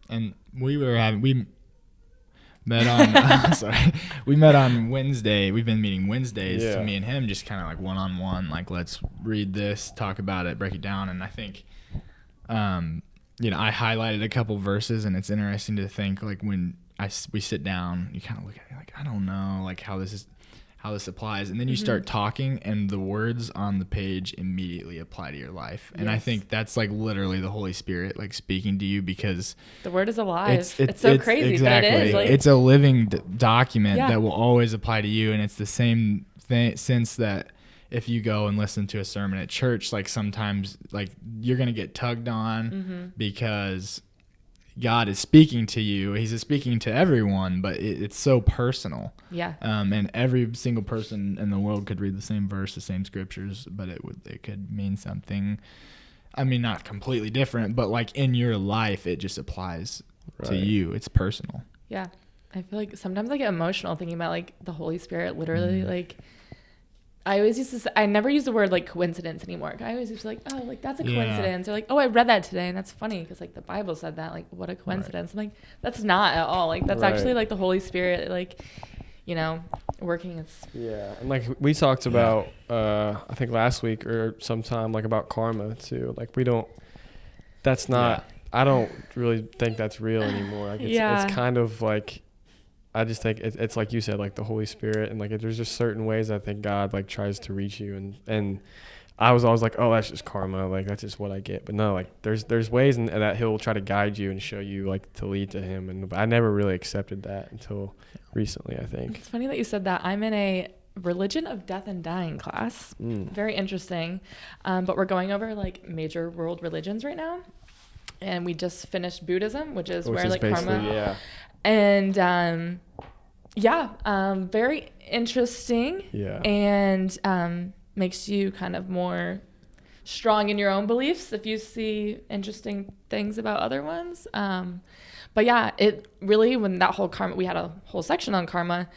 Speaker 5: And we met on we met on Wednesday. We've been meeting Wednesdays, so me and him just kind of like one-on-one, like let's read this, talk about it, break it down. And I think you know, I highlighted a couple verses, and it's interesting to think like when we sit down, you kind of look at it like, I don't know like how this applies, and then you start talking, and the words on the page immediately apply to your life. And I think that's like literally the Holy Spirit like speaking to you, because
Speaker 3: the word is alive. It's so crazy, exactly. But it is like,
Speaker 5: it's a living document that will always apply to you. And it's the same sense that if you go and listen to a sermon at church, like sometimes like you're gonna get tugged on because God is speaking to you. He's speaking to everyone, but it's so personal. Yeah. And every single person in the world could read the same verse, the same scriptures, but it could mean something. I mean, not completely different, but like in your life, it just applies to you. It's personal.
Speaker 3: Yeah. I feel like sometimes I get emotional thinking about like the Holy Spirit, literally like. I always used to say, I never use the word like coincidence anymore. I always used to like, oh, like that's a coincidence. Or like, oh, I read that today. And that's funny because like the Bible said that, like, what a coincidence. I'm like, that's not at all. Like, that's actually like the Holy Spirit, like, you know, working.
Speaker 2: And like we talked about, I think last week or sometime, like about karma too. Like I don't really think that's real anymore. Like it's kind of like, I just think it's like you said, like the Holy Spirit, and like there's just certain ways I think God like tries to reach you, and I was always like, oh, that's just karma, like that's just what I get. But no, like there's ways that He'll try to guide you and show you like to lead to Him, and I never really accepted that until recently, I think.
Speaker 3: It's funny that you said that. I'm in a religion of death and dying class.
Speaker 2: Mm.
Speaker 3: Very interesting. But we're going over like major world religions right now. And we just finished Buddhism, which is where like karma.
Speaker 2: Yeah.
Speaker 3: And very interesting.
Speaker 2: Yeah.
Speaker 3: And makes you kind of more strong in your own beliefs if you see interesting things about other ones. But yeah, it really, when that whole karma, we had a whole section on karma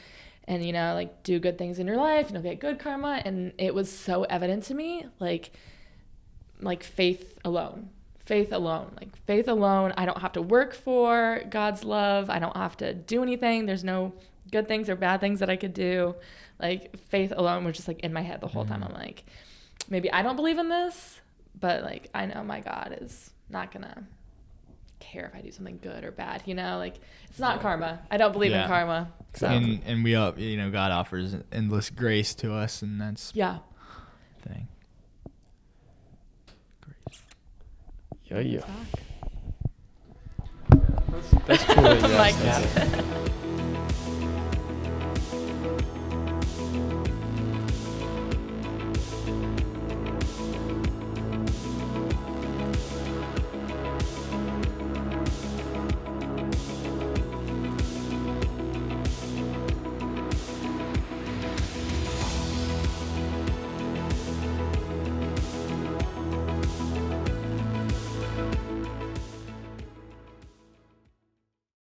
Speaker 3: and, you know, like do good things in your life and you'll get good karma. And it was so evident to me, like faith alone. Faith alone. I don't have to work for God's love. I don't have to do anything. There's no good things or bad things that I could do. Like faith alone was just like in my head the whole time. I'm like, maybe I don't believe in this, but like I know my God is not gonna care if I do something good or bad, you know, like it's not karma. I don't believe in karma. So
Speaker 5: And we up, you know, God offers endless grace to us, and that's
Speaker 3: yeah.
Speaker 5: the thing.
Speaker 2: Yeah.
Speaker 3: Talk.
Speaker 2: That's cool.
Speaker 3: Oh my God.